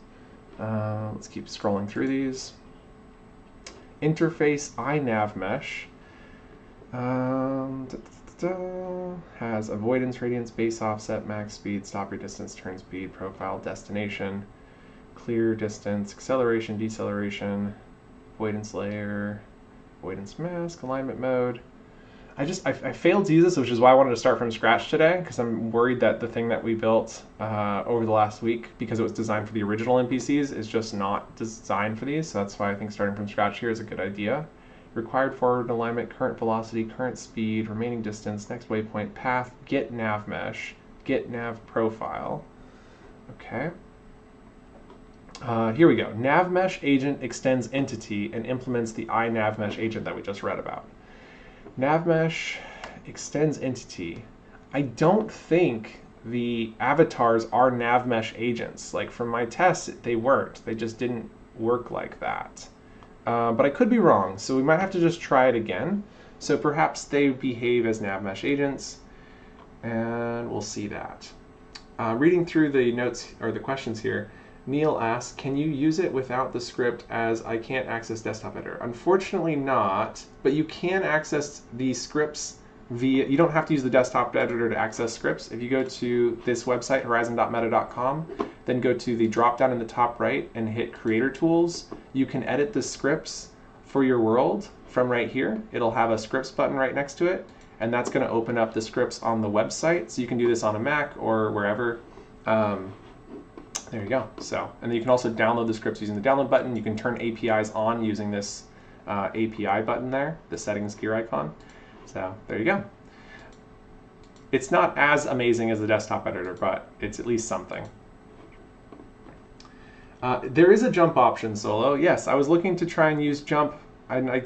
[SPEAKER 1] Let's keep scrolling through these. Interface iNavMesh has avoidance radiance, base offset, max speed, stop distance, turn speed, profile, destination, clear distance, acceleration, deceleration, avoidance layer, avoidance mask, alignment mode. I failed to use this, which is why I wanted to start from scratch today, because I'm worried that the thing that we built over the last week, because it was designed for the original NPCs, is just not designed for these. So that's why I think starting from scratch here is a good idea. Required forward alignment, current velocity, current speed, remaining distance, next waypoint, path, get nav mesh, get nav profile. Okay. Here we go. NavMesh agent extends entity and implements the iNavMesh agent that we just read about. NavMesh extends entity. I don't think the avatars are NavMesh agents. Like from my tests, they weren't. They just didn't work like that. But I could be wrong, so we might have to just try it again. So perhaps they behave as NavMesh agents, and we'll see that. Reading through the notes or the questions here, Neil asks, can you use it without the script as I can't access desktop editor? Unfortunately not, but you can access the scripts via, you don't have to use the desktop editor to access scripts. If you go to this website, horizon.meta.com, then go to the drop down in the top right and hit Creator Tools, you can edit the scripts for your world from right here. It'll have a scripts button right next to it, and that's going to open up the scripts on the website. So you can do this on a Mac or wherever. There you go. So, and then you can also download the scripts using the download button. You can turn APIs on using this API button there, the settings gear icon. So there you go. It's not as amazing as the desktop editor, but it's at least something. There is a jump option, Solo. Yes, I was looking to try and use jump, and I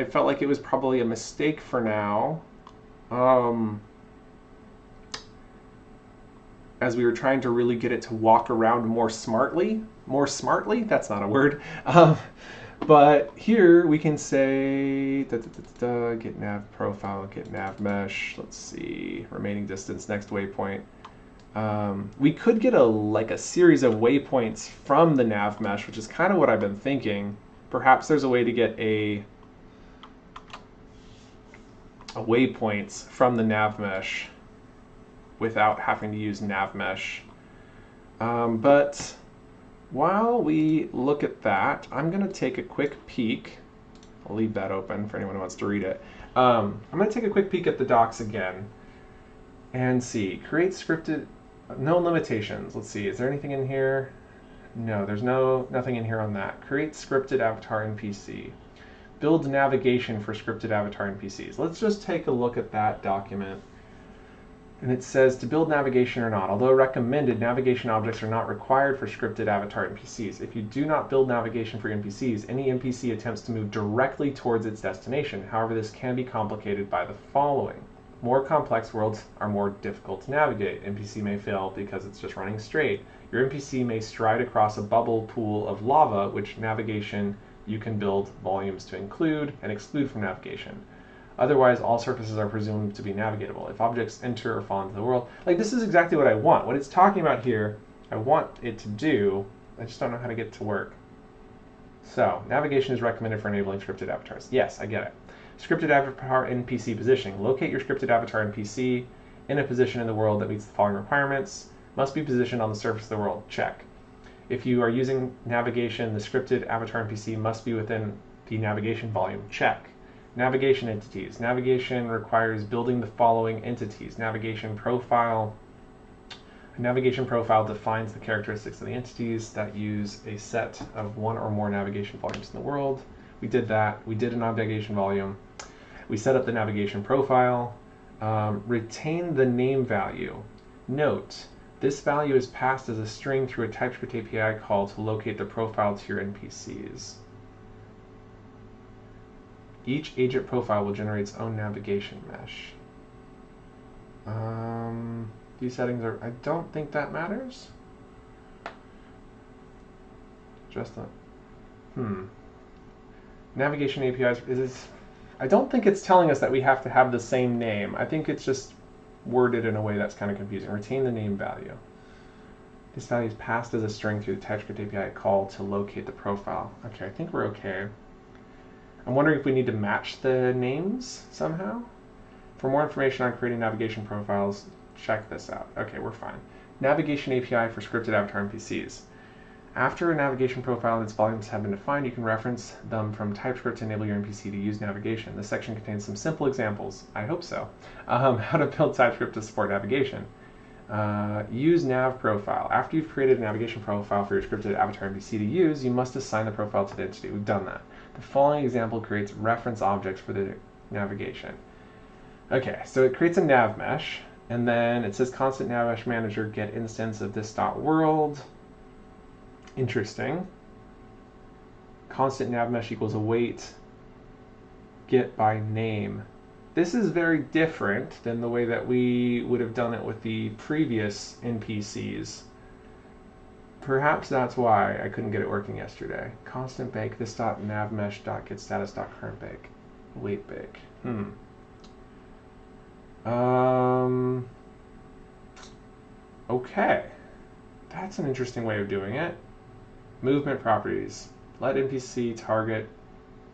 [SPEAKER 1] felt like it was probably a mistake for now. As we were trying to really get it to walk around more smartly. More smartly? That's not a word. But here we can say get nav profile, get nav mesh. Let's see, remaining distance, next waypoint. We could get a series of waypoints from the nav mesh, which is kind of what I've been thinking. Perhaps there's a way to get a waypoints from the nav mesh without having to use NavMesh. But while we look at that, I'm going to take a quick peek. I'll leave that open for anyone who wants to read it. I'm going to take a quick peek at the docs again and see. Create scripted, no limitations. Let's see, is there anything in here? No, there's nothing in here on that. Create scripted avatar NPC. Build navigation for scripted avatar NPCs. Let's just take a look at that document. And it says to build navigation or not. Although recommended, navigation objects are not required for scripted avatar NPCs. If you do not build navigation for NPCs, any NPC attempts to move directly towards its destination. However, this can be complicated by the following. More complex worlds are more difficult to navigate. NPC may fail because it's just running straight. Your NPC may stride across a bubble pool of lava, which navigation you can build volumes to include and exclude from navigation. Otherwise, all surfaces are presumed to be navigatable. If objects enter or fall into the world, like this is exactly what I want. What it's talking about here, I want it to do. I just don't know how to get it to work. So, navigation is recommended for enabling scripted avatars. Yes, I get it. Scripted avatar NPC positioning. Locate your scripted avatar NPC in a position in the world that meets the following requirements. Must be positioned on the surface of the world. Check. If you are using navigation, the scripted avatar NPC must be within the navigation volume. Check. Navigation entities. Navigation requires building the following entities. Navigation profile. A navigation profile defines the characteristics of the entities that use a set of one or more navigation volumes in the world. We did that. We did a navigation volume. We set up the navigation profile. Retain the name value. Note, this value is passed as a string through a TypeScript API call to locate the profile to your NPCs. Each agent profile will generate its own navigation mesh. These settings are, I don't think that matters. Just a, Navigation APIs, I don't think it's telling us that we have to have the same name. I think it's just worded in a way that's kind of confusing. Retain the name value. This value is passed as a string through the TypeScript API call to locate the profile. Okay, I think we're okay. I'm wondering if we need to match the names somehow. For more information on creating navigation profiles, check this out. Okay, we're fine. Navigation API for scripted avatar NPCs. After a navigation profile and its volumes have been defined, you can reference them from TypeScript to enable your NPC to use navigation. This section contains some simple examples, I hope so, how to build TypeScript to support navigation. Use nav profile. After you've created a navigation profile for your scripted avatar NPC to use, you must assign the profile to the entity. We've done that. The following example creates reference objects for the navigation. Okay, so it creates a nav mesh, and then it says constant nav mesh manager get instance of this.world. Interesting. Constant nav mesh equals await get by name. This is very different than the way that we would have done it with the previous NPCs. Perhaps that's why I couldn't get it working yesterday. Constant bake this dot nav mesh dot get status dot current bake. Await bake. Okay. That's an interesting way of doing it. Movement properties. Let NPC target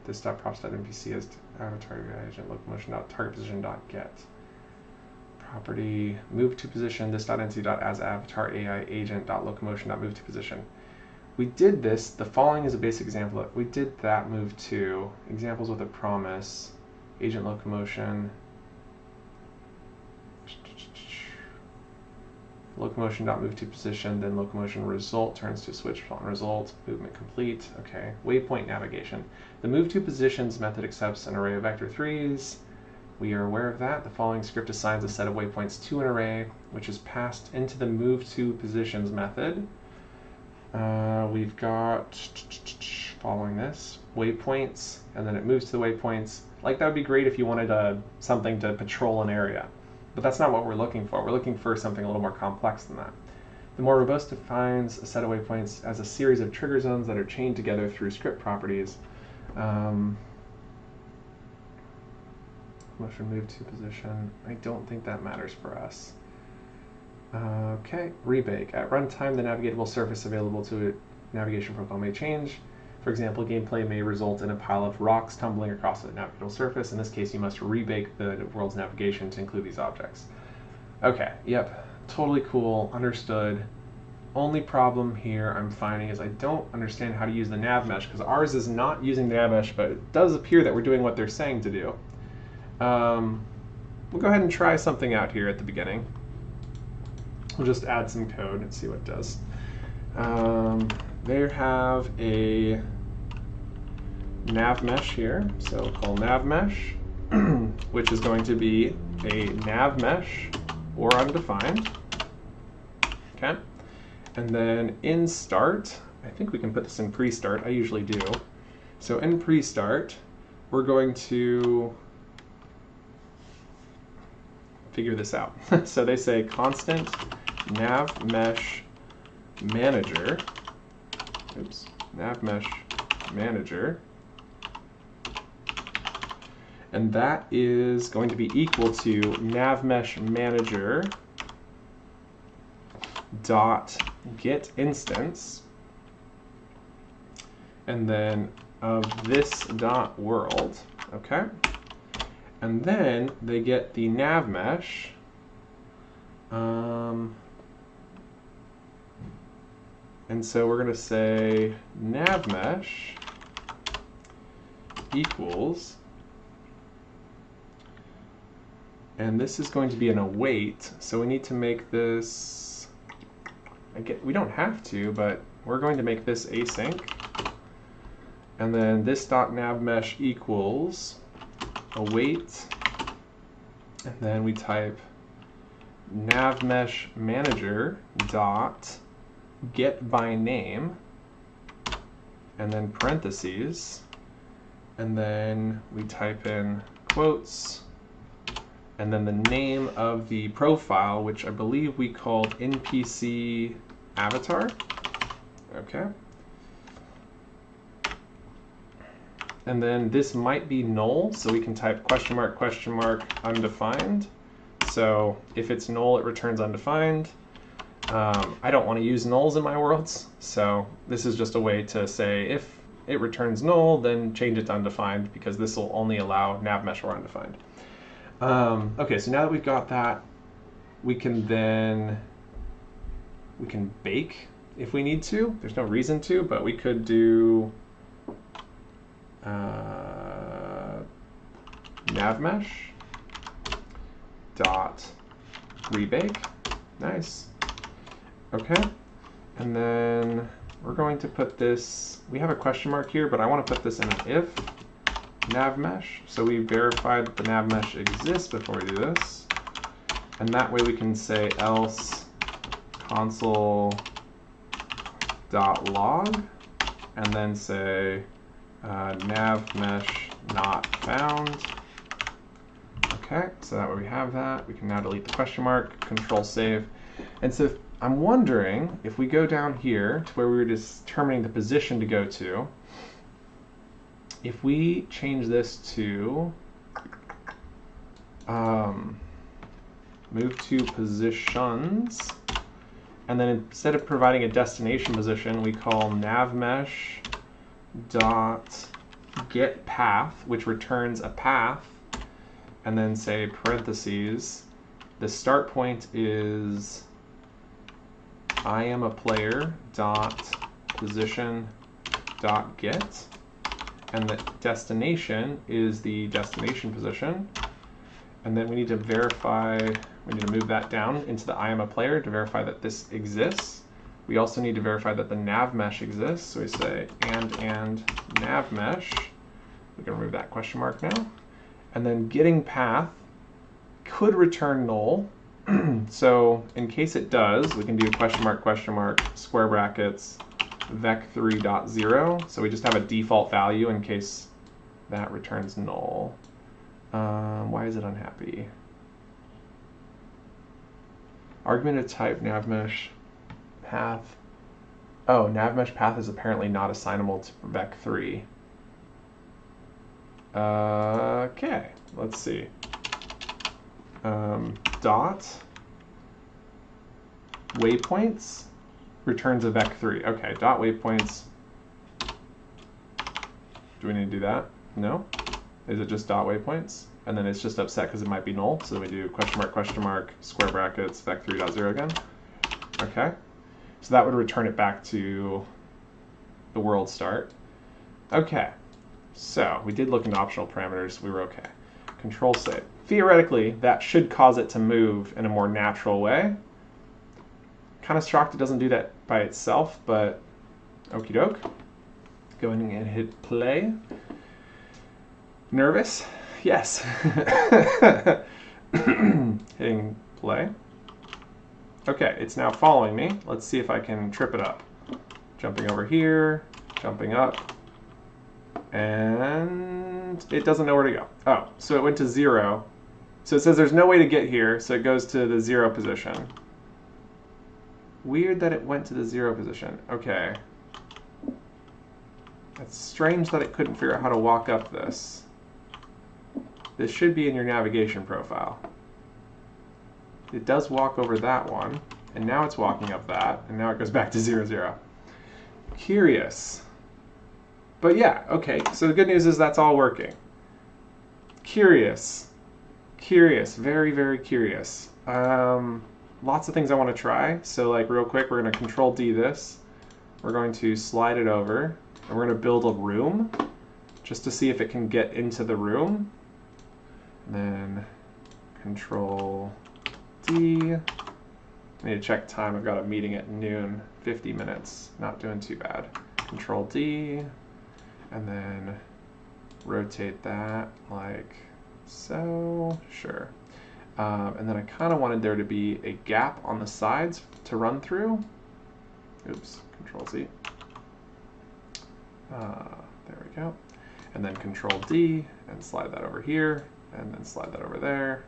[SPEAKER 1] this dot props dot NPC as avatar agent locomotion dot target position dot get. Property move to position this dot entity dot as avatar AI agent dot locomotion dot move to position. We did this. The following is a basic example. We did that move to examples with a promise. Agent locomotion. Locomotion dot move to position, then locomotion result turns to switch on result, movement complete. Okay, waypoint navigation. The move to positions method accepts an array of vector 3s. We are aware of that. The following script assigns a set of waypoints to an array, which is passed into the move to positions method. We've got, following this, waypoints, and then it moves to the waypoints. Like, that would be great if you wanted something to patrol an area. But that's not what we're looking for. We're looking for something a little more complex than that. The more robust defines a set of waypoints as a series of trigger zones that are chained together through script properties. Motion move to position. I don't think that matters for us. Okay, rebake. At runtime, the navigatable surface available to a navigation profile may change. For example, gameplay may result in a pile of rocks tumbling across the navigable surface. In this case, you must rebake the world's navigation to include these objects. Okay, yep, totally cool, understood. Only problem here I'm finding is I don't understand how to use the nav mesh, because ours is not using the nav mesh, but it does appear that we're doing what they're saying to do. We'll go ahead and try something out here at the beginning. We'll just add some code and see what it does. They have a nav mesh here, so we'll call nav mesh, which is going to be a nav mesh or undefined. Okay, and then in start, I think we can put this in pre-start. I usually do. So in pre-start, we're going to figure this out. So they say constant nav mesh manager. Oops, nav mesh manager, and that is going to be equal to nav mesh manager dot get instance, and then of this dot world, okay? And then they get the nav mesh. And so we're going to say nav mesh equals, and this is going to be an await, so we need to make this, we don't have to, but we're going to make this async. And then this dot nav mesh equals await, and then we type nav mesh manager dot get by name, and then parentheses, and then we type in quotes, and then the name of the profile, which I believe we called NPC avatar. Okay. And then this might be null, so we can type question mark undefined. So if it's null, it returns undefined. I don't want to use nulls in my worlds, so this is just a way to say if it returns null, then change it to undefined, because this will only allow nav mesh or undefined. Okay, so now that we've got that, we can bake if we need to. There's no reason to, but we could do nav mesh dot rebake. Nice. Okay, and then we're going to put this, we have a question mark here, but I want to put this in an if nav mesh, so we verify that the nav mesh exists before we do this, and that way we can say else console dot log, and then say nav mesh not found. Okay, so that way we have that. We can now delete the question mark, control save. And so I'm wondering if we go down here to where we were determining the position to go to, if we change this to move to positions, and then instead of providing a destination position, we call navmesh dot get path, which returns a path, and then say parentheses, the start point is I am a player dot position dot get, and the destination is the destination position, and then we need to verify, we need to move that down into the I am a player to verify that this exists. We also need to verify that the nav mesh exists, so we say and nav mesh. We can remove that question mark now, and then getting path could return null. So in case it does, we can do question mark, square brackets, vec3.0. So we just have a default value in case that returns null. Why is it unhappy? Argument of type navmesh path. Oh, navmesh path is apparently not assignable to vec3. Okay, let's see. Dot waypoints returns a vec3. Okay, dot waypoints. Do we need to do that? No? Is it just dot waypoints? And then it's just upset because it might be null. So we do question mark, square brackets, vec3.0 again. Okay. So that would return it back to the world start. Okay. So we did look into optional parameters. We were okay. Control save. Theoretically, that should cause it to move in a more natural way. Kind of shocked it doesn't do that by itself, but okie doke. Go in and hit play. Nervous? Yes. Hitting play. Okay, it's now following me. Let's see if I can trip it up. Jumping over here, jumping up, and it doesn't know where to go. Oh, so it went to 0. So it says there's no way to get here, so it goes to the 0 position. Weird that it went to the 0 position. Okay. It's strange that it couldn't figure out how to walk up this. This should be in your navigation profile. It does walk over that one, and now it's walking up that, and now it goes back to 0, 0. Curious. But yeah, okay, so the good news is that's all working. Curious. Curious, very, very curious. Lots of things I want to try. So like real quick, we're going to Control D this. We're going to slide it over, and we're going to build a room just to see if it can get into the room. And then Control D. I need to check time. I've got a meeting at noon, 50 minutes. Not doing too bad. Control D, and then rotate that like so. Sure. And then I kind of wanted there to be a gap on the sides to run through. Oops, Control Z. There we go. And then Control D and slide that over here, and then slide that over there.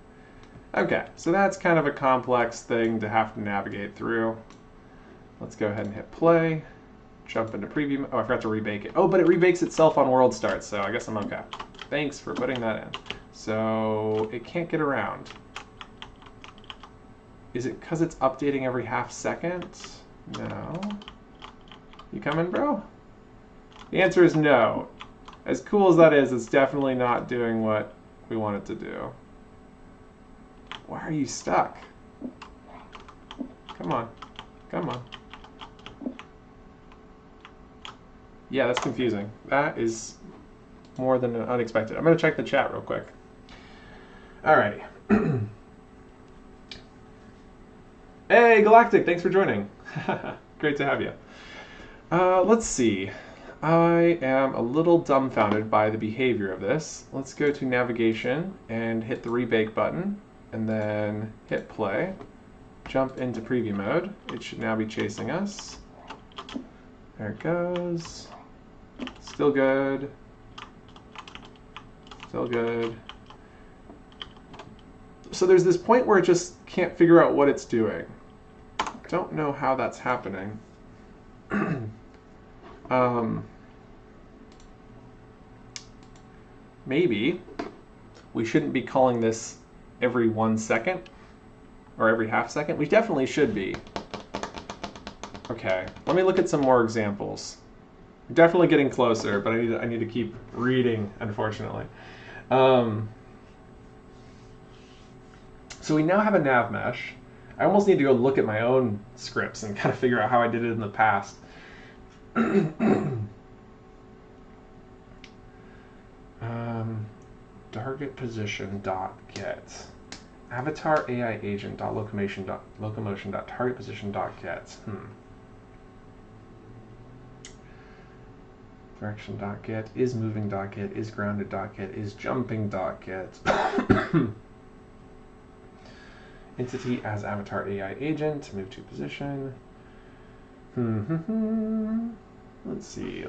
[SPEAKER 1] Okay, so that's kind of a complex thing to have to navigate through. Let's go ahead and hit play. Jump into preview. Oh, I forgot to rebake it. Oh, but it rebakes itself on world start, so I guess I'm okay. Thanks for putting that in. So it can't get around. Is it because it's updating every half second? No. You coming, bro? The answer is no. As cool as that is, it's definitely not doing what we want it to do. Why are you stuck? Come on. Come on. Yeah, that's confusing. That is more than unexpected. I'm going to check the chat real quick. Alrighty. Hey, Galactic, thanks for joining. Great to have you. Let's see. I am a little dumbfounded by the behavior of this. Let's go to navigation and hit the rebake button, and then hit play. Jump into preview mode. It should now be chasing us. There it goes. Still good. Still good. So there's this point where it just can't figure out what it's doing. Don't know how that's happening. Maybe we shouldn't be calling this every 1 second or every half second. We definitely should be. Okay, let me look at some more examples. Definitely getting closer, but I need to keep reading, unfortunately. So we now have a nav mesh. I almost need to go look at my own scripts and kind of figure out how I did it in the past. Target position dot get avatar AI agent dot locomotion dot target position dot get. Direction dot get is moving dot get is grounded dot get is jumping dot get. Entity as avatar AI agent, move to position. Let's see.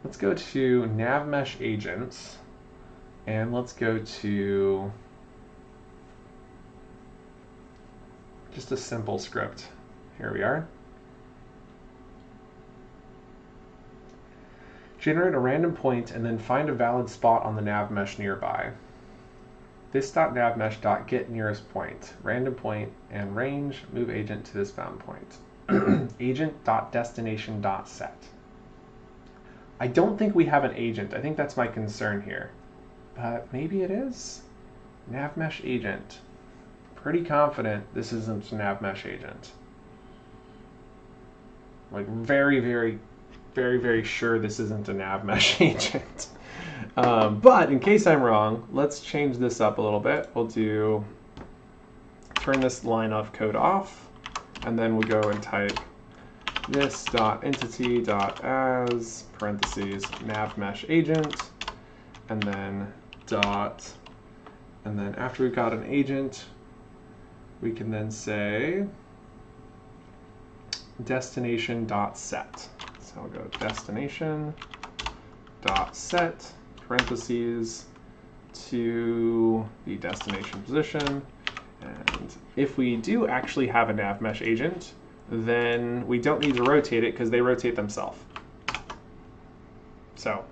[SPEAKER 1] Let's go to nav mesh agents, and let's go to just a simple script. Here we are. Generate a random point and then find a valid spot on the nav mesh nearby. This.navmesh.get nearest point, random point, and range, move agent to this found point. Agent.destination.set. I don't think we have an agent. I think that's my concern here. But maybe it is. Navmesh agent. Pretty confident this isn't a Navmesh agent. Like very, very, very, very sure this isn't a Navmesh agent. But in case I'm wrong, let's change this up a little bit. We'll do turn this line of code off, and then we'll go and type this.entity.as parentheses navmesh agent, and then dot, and then after we've got an agent, we can then say destination.set. So I'll go destination.set parentheses to the destination position. And if we do actually have a navmesh agent, then we don't need to rotate it because they rotate themselves. So,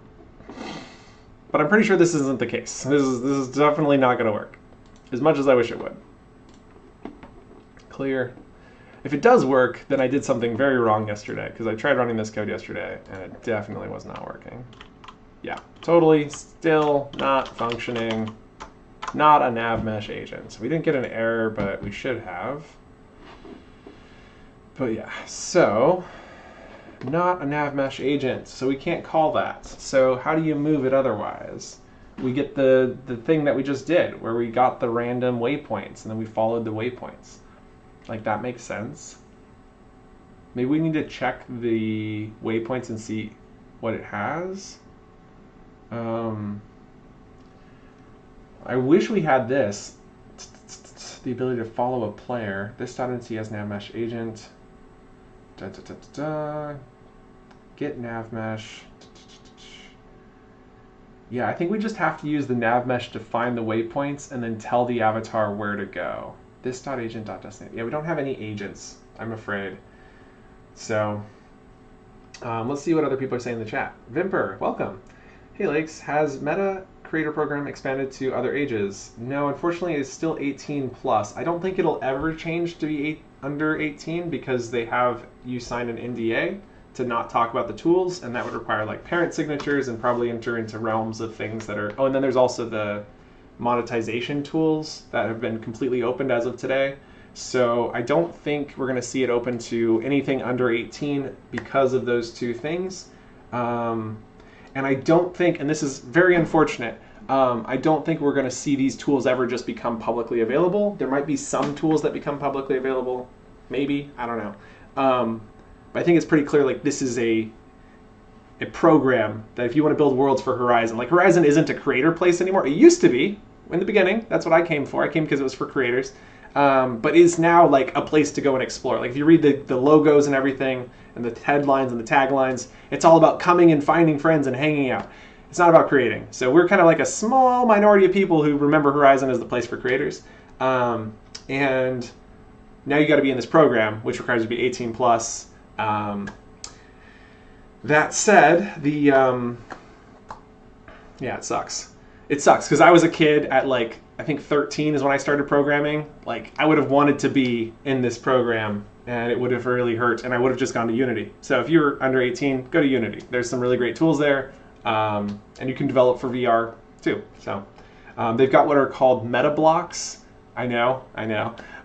[SPEAKER 1] but I'm pretty sure this isn't the case. This is definitely not going to work, as much as I wish it would. clear. If it does work, then I did something very wrong yesterday, because I tried running this code yesterday, and it definitely was not working. Yeah, totally still not functioning. Not a nav mesh agent. So we didn't get an error, but we should have. But yeah, so not a nav mesh agent, so we can't call that. So how do you move it otherwise? We get the thing that we just did, where we got the random waypoints, and then we followed the waypoints. Like, that makes sense. Maybe we need to check the waypoints and see what it has. I wish we had this, the ability to follow a player. This.nc has nav mesh agent. Get nav mesh. Yeah, I think we just have to use the nav mesh to find the waypoints and then tell the avatar where to go. This.agent.destination. Yeah, we don't have any agents, I'm afraid. So let's see what other people are saying in the chat. Vimper, welcome. Hey Lakes, has Meta Creator Program expanded to other ages? No, unfortunately it's still 18 plus. I don't think it'll ever change to be under 18 because they have you sign an NDA to not talk about the tools, and that would require like parent signatures and probably enter into realms of things that are, oh, and then there's also the monetization tools that have been completely opened as of today. So I don't think we're going to see it open to anything under 18 because of those two things. And I don't think, and this is very unfortunate, I don't think we're going to see these tools ever just become publicly available. There might be some tools that become publicly available, maybe, I don't know. But I think it's pretty clear, like, this is a program that if you want to build worlds for Horizon, like Horizon isn't a creator place anymore. It used to be in the beginning. That's what I came for. I came because it was for creators. But is now like a place to go and explore. Like if you read the logos and everything and the headlines and the taglines, it's all about coming and finding friends and hanging out. It's not about creating. So we're kind of like a small minority of people who remember Horizon as the place for creators. And now you got to be in this program, which requires you to be 18 plus. That said, yeah, it sucks. It sucks because I was a kid at like, I think 13 is when I started programming. Like I would have wanted to be in this program and it would have really hurt and I would have just gone to Unity. So if you're under 18, go to Unity. There's some really great tools there and you can develop for VR too. So they've got what are called meta blocks. I know.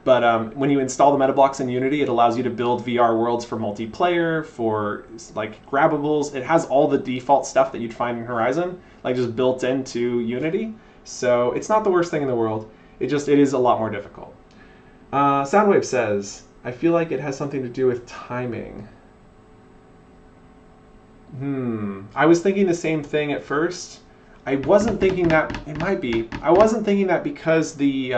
[SPEAKER 1] But when you install the meta blocks in Unity, it allows you to build VR worlds for multiplayer, for like grabbables. It has all the default stuff that you'd find in Horizon, like just built into Unity. So it's not the worst thing in the world. It is a lot more difficult. Soundwave says, I feel like it has something to do with timing. I was thinking the same thing at first. I wasn't thinking that, it might be. I wasn't thinking that because the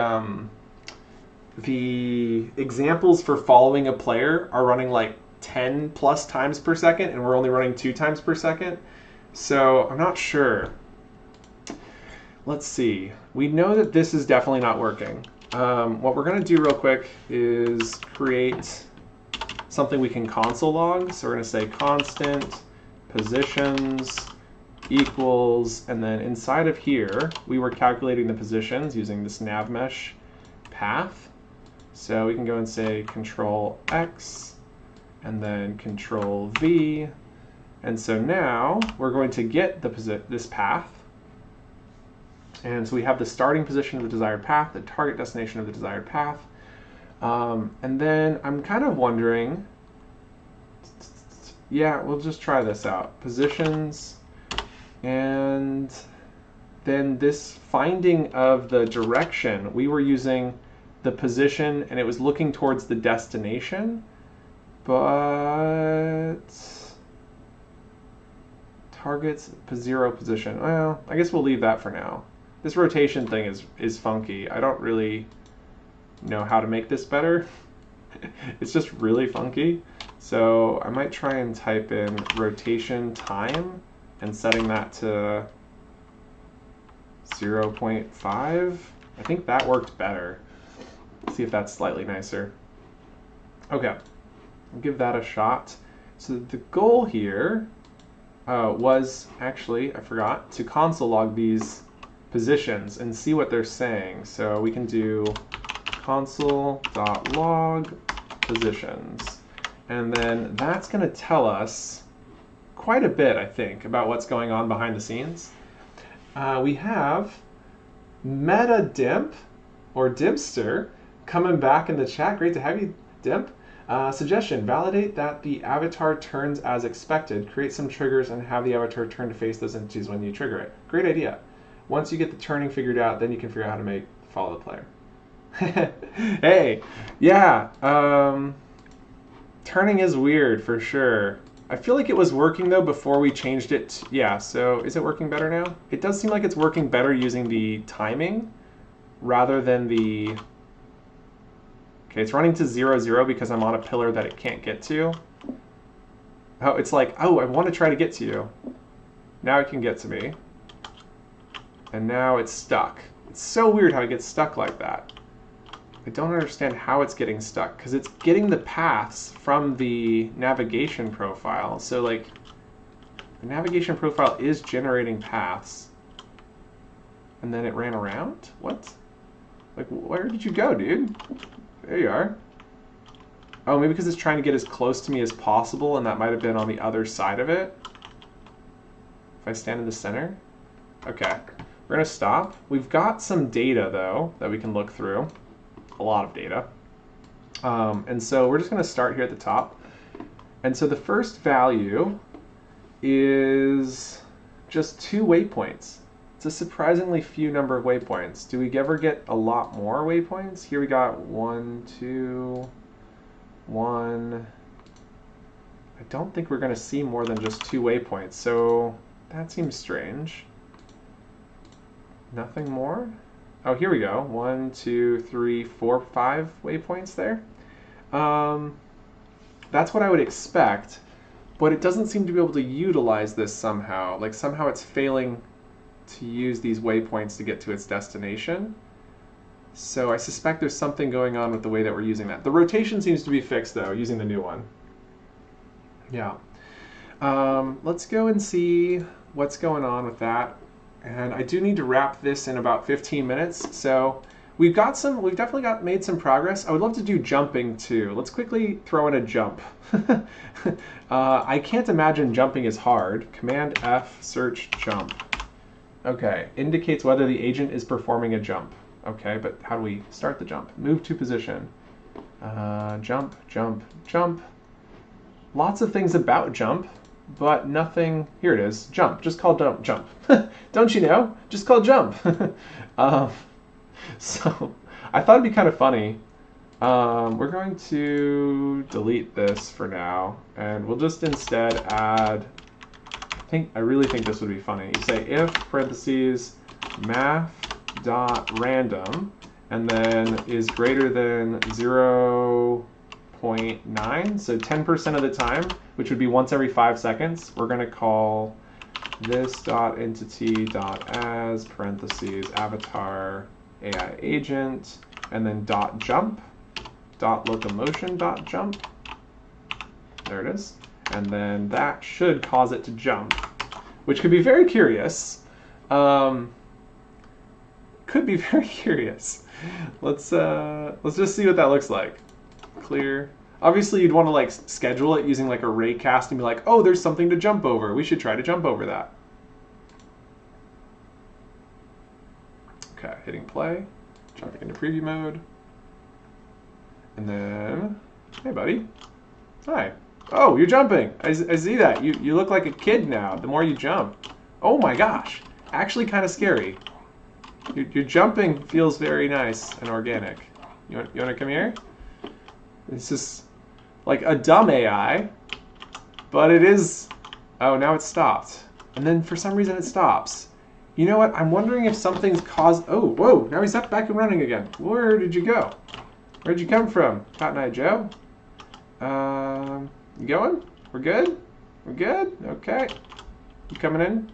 [SPEAKER 1] examples for following a player are running like 10 plus times per second and we're only running 2 times per second. So I'm not sure. Let's see. We know that this is definitely not working. What we're going to do real quick is create something we can console log. So we're going to say constant positions equals, and then inside of here, we were calculating the positions using this nav mesh path. So we can go and say control X and then control V. And so now we're going to get this path. And so we have the starting position of the desired path, the target destination of the desired path. And then I'm kind of wondering, yeah, we'll just try this out. Positions, and then this finding of the direction, we were using the position and it was looking towards the destination, but targets 0 position. Well, I guess we'll leave that for now. This rotation thing is funky. I don't really know how to make this better. It's just really funky. So I might try and type in rotation time and setting that to 0.5. I think that worked better. Let's see if that's slightly nicer. Okay, I'll give that a shot. So the goal here was actually, I forgot, to console log these positions and see what they're saying. So we can do console.log positions. And then that's going to tell us quite a bit, I think, about what's going on behind the scenes. We have MetaDimp, or Dimpster, coming back in the chat. Great to have you, Dimp. Suggestion, validate that the avatar turns as expected. Create some triggers and have the avatar turn to face those entities when you trigger it. Great idea. Once you get the turning figured out, then you can figure out how to follow the player. Hey, yeah, turning is weird for sure. I feel like it was working though before we changed it. Yeah, so is it working better now? It does seem like it's working better using the timing rather than the... Okay, it's running to 0, 0 because I'm on a pillar that it can't get to. Oh, it's like, oh, I want to try to get to you. Now it can get to me. And now it's stuck. It's so weird how it gets stuck like that. I don't understand how it's getting stuck, because it's getting the paths from the navigation profile. So, like, the navigation profile is generating paths. And then it ran around? What? Like, where did you go, dude? There you are. Oh, maybe because it's trying to get as close to me as possible, and that might have been on the other side of it. If I stand in the center. Okay. We're going to stop. We've got some data, though, that we can look through. A lot of data. And so we're just going to start here at the top. And so the first value is just 2 waypoints. It's a surprisingly few number of waypoints. Do we ever get a lot more waypoints? Here we got 1, 2, 1. I don't think we're going to see more than just 2 waypoints, so that seems strange. Nothing more? Oh, here we go. 1, 2, 3, 4, 5 waypoints there. That's what I would expect, but it doesn't seem to be able to utilize this somehow. Like somehow it's failing to use these waypoints to get to its destination. So I suspect there's something going on with the way that we're using that. The rotation seems to be fixed though, using the new one. Yeah. Let's go and see what's going on with that. And I do need to wrap this in about 15 minutes. So we've definitely made some progress. I would love to do jumping too. Let's quickly throw in a jump. I can't imagine jumping is hard. Command F, search jump. Okay, indicates whether the agent is performing a jump. Okay, but how do we start the jump? Move to position. Jump, jump, jump. Lots of things about jump, but nothing. Here it is. Jump. Just call jump. Jump. Don't you know? Just call jump. So I thought it'd be kind of funny. We're going to delete this for now, and we'll just instead add. I really think this would be funny. You say if parentheses math.random and then is greater than 0.9, so 10% of the time, which would be once every 5 seconds, we're going to call this.entity.as parentheses avatar AI agent and then .jump, .locomotion.jump. There it is. And then that should cause it to jump, which could be very curious. Could be very curious. Let's just see what that looks like. Clear. Obviously, you'd want to like schedule it using like a raycast and be like, oh, there's something to jump over. We should try to jump over that. Okay, hitting play, jumping into preview mode, and then, hey, buddy. Hi. Oh, you're jumping. I see that. You look like a kid now, the more you jump. Oh my gosh. Actually kind of scary. Your jumping feels very nice and organic. You want to come here? It's just like a dumb AI, but it is... Oh, now it's stopped. And then for some reason it stops. You know what? I'm wondering if something's caused... Oh, whoa. Now he's up back and running again. Where did you go? Where'd you come from? Cotton Eye Joe? You going? We're good? We're good? Okay. You coming in?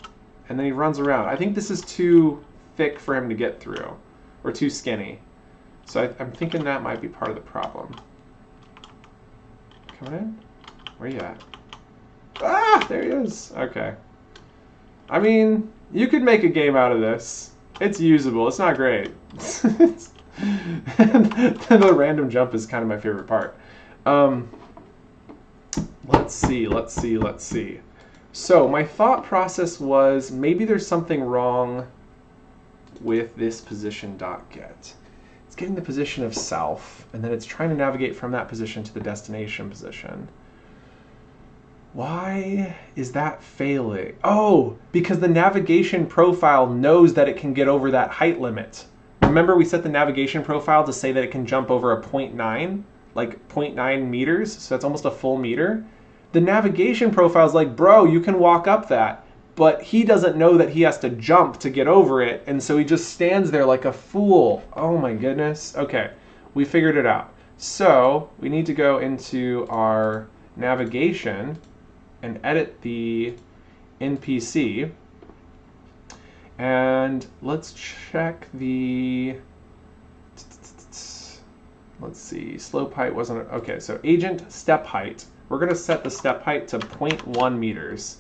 [SPEAKER 1] And then he runs around. I think this is too thick for him to get through, or too skinny. So I'm thinking that might be part of the problem. Coming in? Where you at? Ah, there he is. Okay. I mean, you could make a game out of this. It's usable. It's not great. The random jump is kind of my favorite part. Let's see. So my thought process was maybe there's something wrong with this position.get. It's getting the position of self, and then it's trying to navigate from that position to the destination position. Why is that failing? Oh, because the navigation profile knows that it can get over that height limit. Remember we set the navigation profile to say that it can jump over a 0.9, like 0.9 meters, so that's almost a full meter. The navigation profile is like, bro, you can walk up that, but he doesn't know that he has to jump to get over it, and so he just stands there like a fool. Oh my goodness. Okay, we figured it out. So we need to go into our navigation and edit the NPC. And let's check the, let's see, slope height wasn't, okay, so agent step height. We're gonna set the step height to 0.1 meters,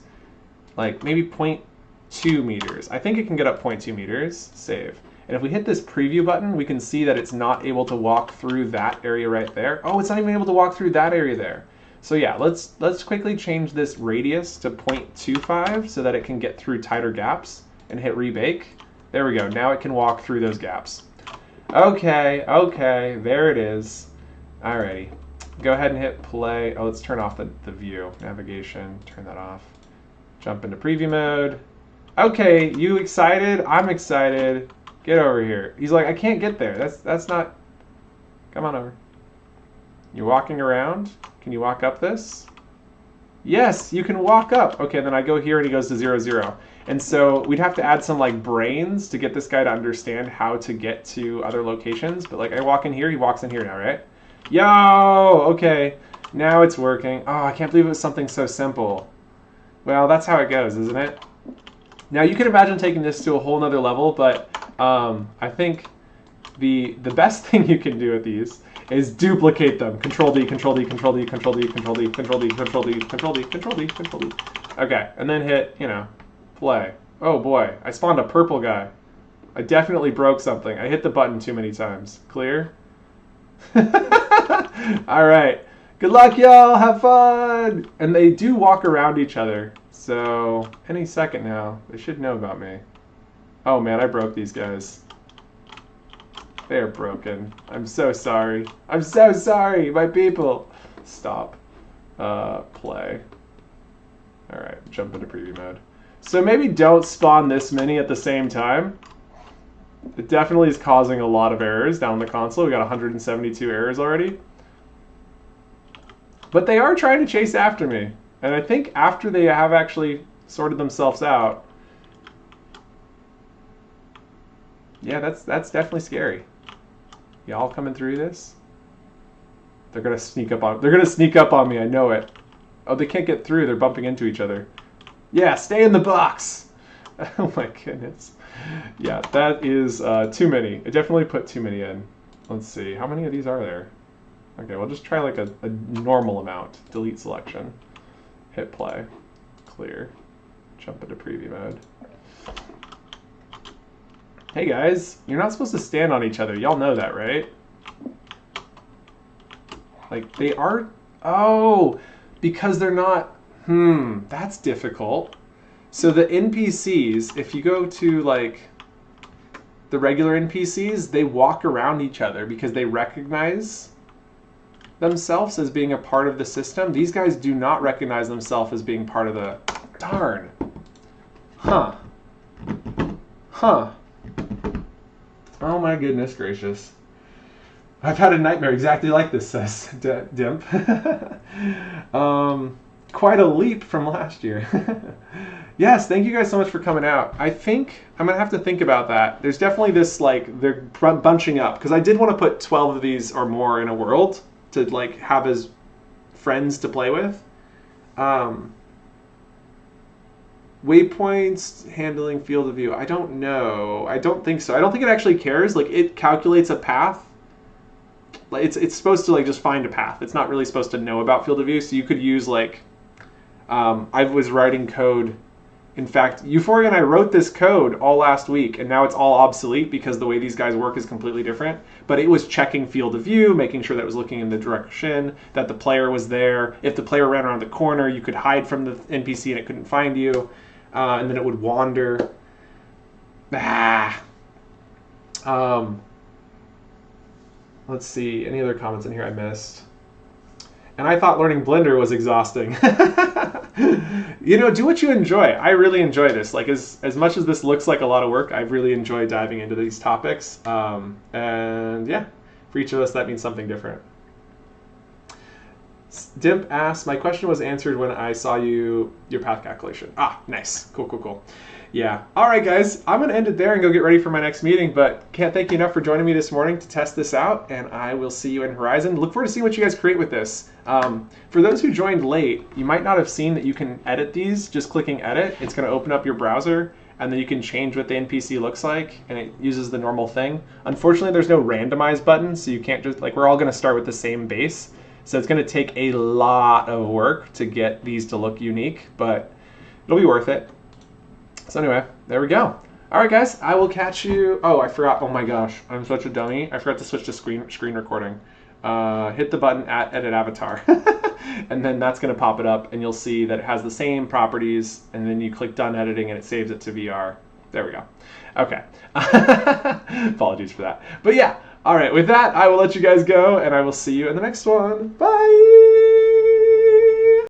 [SPEAKER 1] like maybe 0.2 meters. I think it can get up 0.2 meters, save. And if we hit this preview button, we can see that it's not able to walk through that area right there. Oh, it's not even able to walk through that area there. So yeah, let's quickly change this radius to 0.25 so that it can get through tighter gaps and hit rebake. There we go, now it can walk through those gaps. Okay, there it is. Alrighty, go ahead and hit play. Oh, let's turn off the view, navigation, turn that off. Jump into preview mode. Okay, you excited? I'm excited. Get over here. He's like, I can't get there. That's not, come on over. You're walking around? Can you walk up this? Yes, you can walk up. Okay, then I go here and he goes to 0, 0. And so we'd have to add some like brains to get this guy to understand how to get to other locations. But like I walk in here, he walks in here now, right? Yo, okay, now it's working. Oh, I can't believe it was something so simple. Well, that's how it goes, isn't it? Now you can imagine taking this to a whole nother level, but I think the best thing you can do with these is duplicate them. Control D, Control D, Control D, Control D, Control D, Control D, Control D, Control D, Control D, Control D. Okay, and then hit, you know, play. Oh boy, I spawned a purple guy. I definitely broke something. I hit the button too many times. Clear? All right. Good luck, y'all. Have fun. And they do walk around each other. So any second now, they should know about me. Oh man, I broke these guys. They are broken. I'm so sorry. I'm so sorry, my people. Stop. Play. All right, jump into preview mode. So maybe don't spawn this many at the same time. It definitely is causing a lot of errors down the console. We got 172 errors already. But they are trying to chase after me. And I think after they have actually sorted themselves out, yeah, that's definitely scary. Y'all coming through this? They're gonna sneak up on me, I know it. Oh, they can't get through, they're bumping into each other. Yeah, stay in the box! Oh my goodness. Yeah, that is too many. I definitely put too many in. Let's see, how many of these are there? Okay, we'll just try like a normal amount. Delete selection. Hit play. Clear. Jump into preview mode. Hey guys, you're not supposed to stand on each other. Y'all know that, right? Like, they are... Oh! Because they're not... that's difficult. So the NPCs, if you go to, like, the regular NPCs, they walk around each other because they recognize themselves as being a part of the system. These guys do not recognize themselves as being part of the... Darn. Huh. Huh. Oh my goodness gracious. I've had a nightmare exactly like this, says Dimp. Quite a leap from last year. Yes, thank you guys so much for coming out. I think I'm going to have to think about that. There's definitely this, like, they're bunching up. Because I did want to put 12 of these or more in a world to, like, have as friends to play with. Waypoints, handling field of view. I don't know. I don't think so. I don't think it actually cares. Like, it calculates a path. Like, it's supposed to, like, just find a path. It's not really supposed to know about field of view. So you could use, like, I was writing code In fact, Euphoria and I wrote this code all last week, and now it's all obsolete because the way these guys work is completely different. But it was checking field of view, making sure that it was looking in the direction, that the player was there. If the player ran around the corner, you could hide from the NPC and it couldn't find you, and then it would wander. Let's see, any other comments in here I missed? And I thought learning Blender was exhausting. You know, do what you enjoy. I really enjoy this. Like, as much as this looks like a lot of work, I really enjoy diving into these topics. And yeah, for each of us, that means something different. Dimp asks, my question was answered when I saw your path calculation. Ah, nice. Cool. Yeah. All right, guys. I'm going to end it there and go get ready for my next meeting, but can't thank you enough for joining me this morning to test this out, and I will see you in Horizon. Look forward to seeing what you guys create with this. For those who joined late, you might not have seen that you can edit these just clicking edit. It's going to open up your browser, and then you can change what the NPC looks like, and it uses the normal thing. Unfortunately, there's no randomize button, so you can't just, like, we're all going to start with the same base. So it's going to take a lot of work to get these to look unique, but it'll be worth it. So anyway, there we go. All right, guys, I will catch you. Oh, I forgot. Oh my gosh, I'm such a dummy. I forgot to switch to screen recording. Hit the button at Edit Avatar, and then that's going to pop it up, and you'll see that it has the same properties, and then you click Done Editing, and it saves it to VR. There we go. Okay. Apologies for that. But yeah, all right, with that, I will let you guys go, and I will see you in the next one. Bye!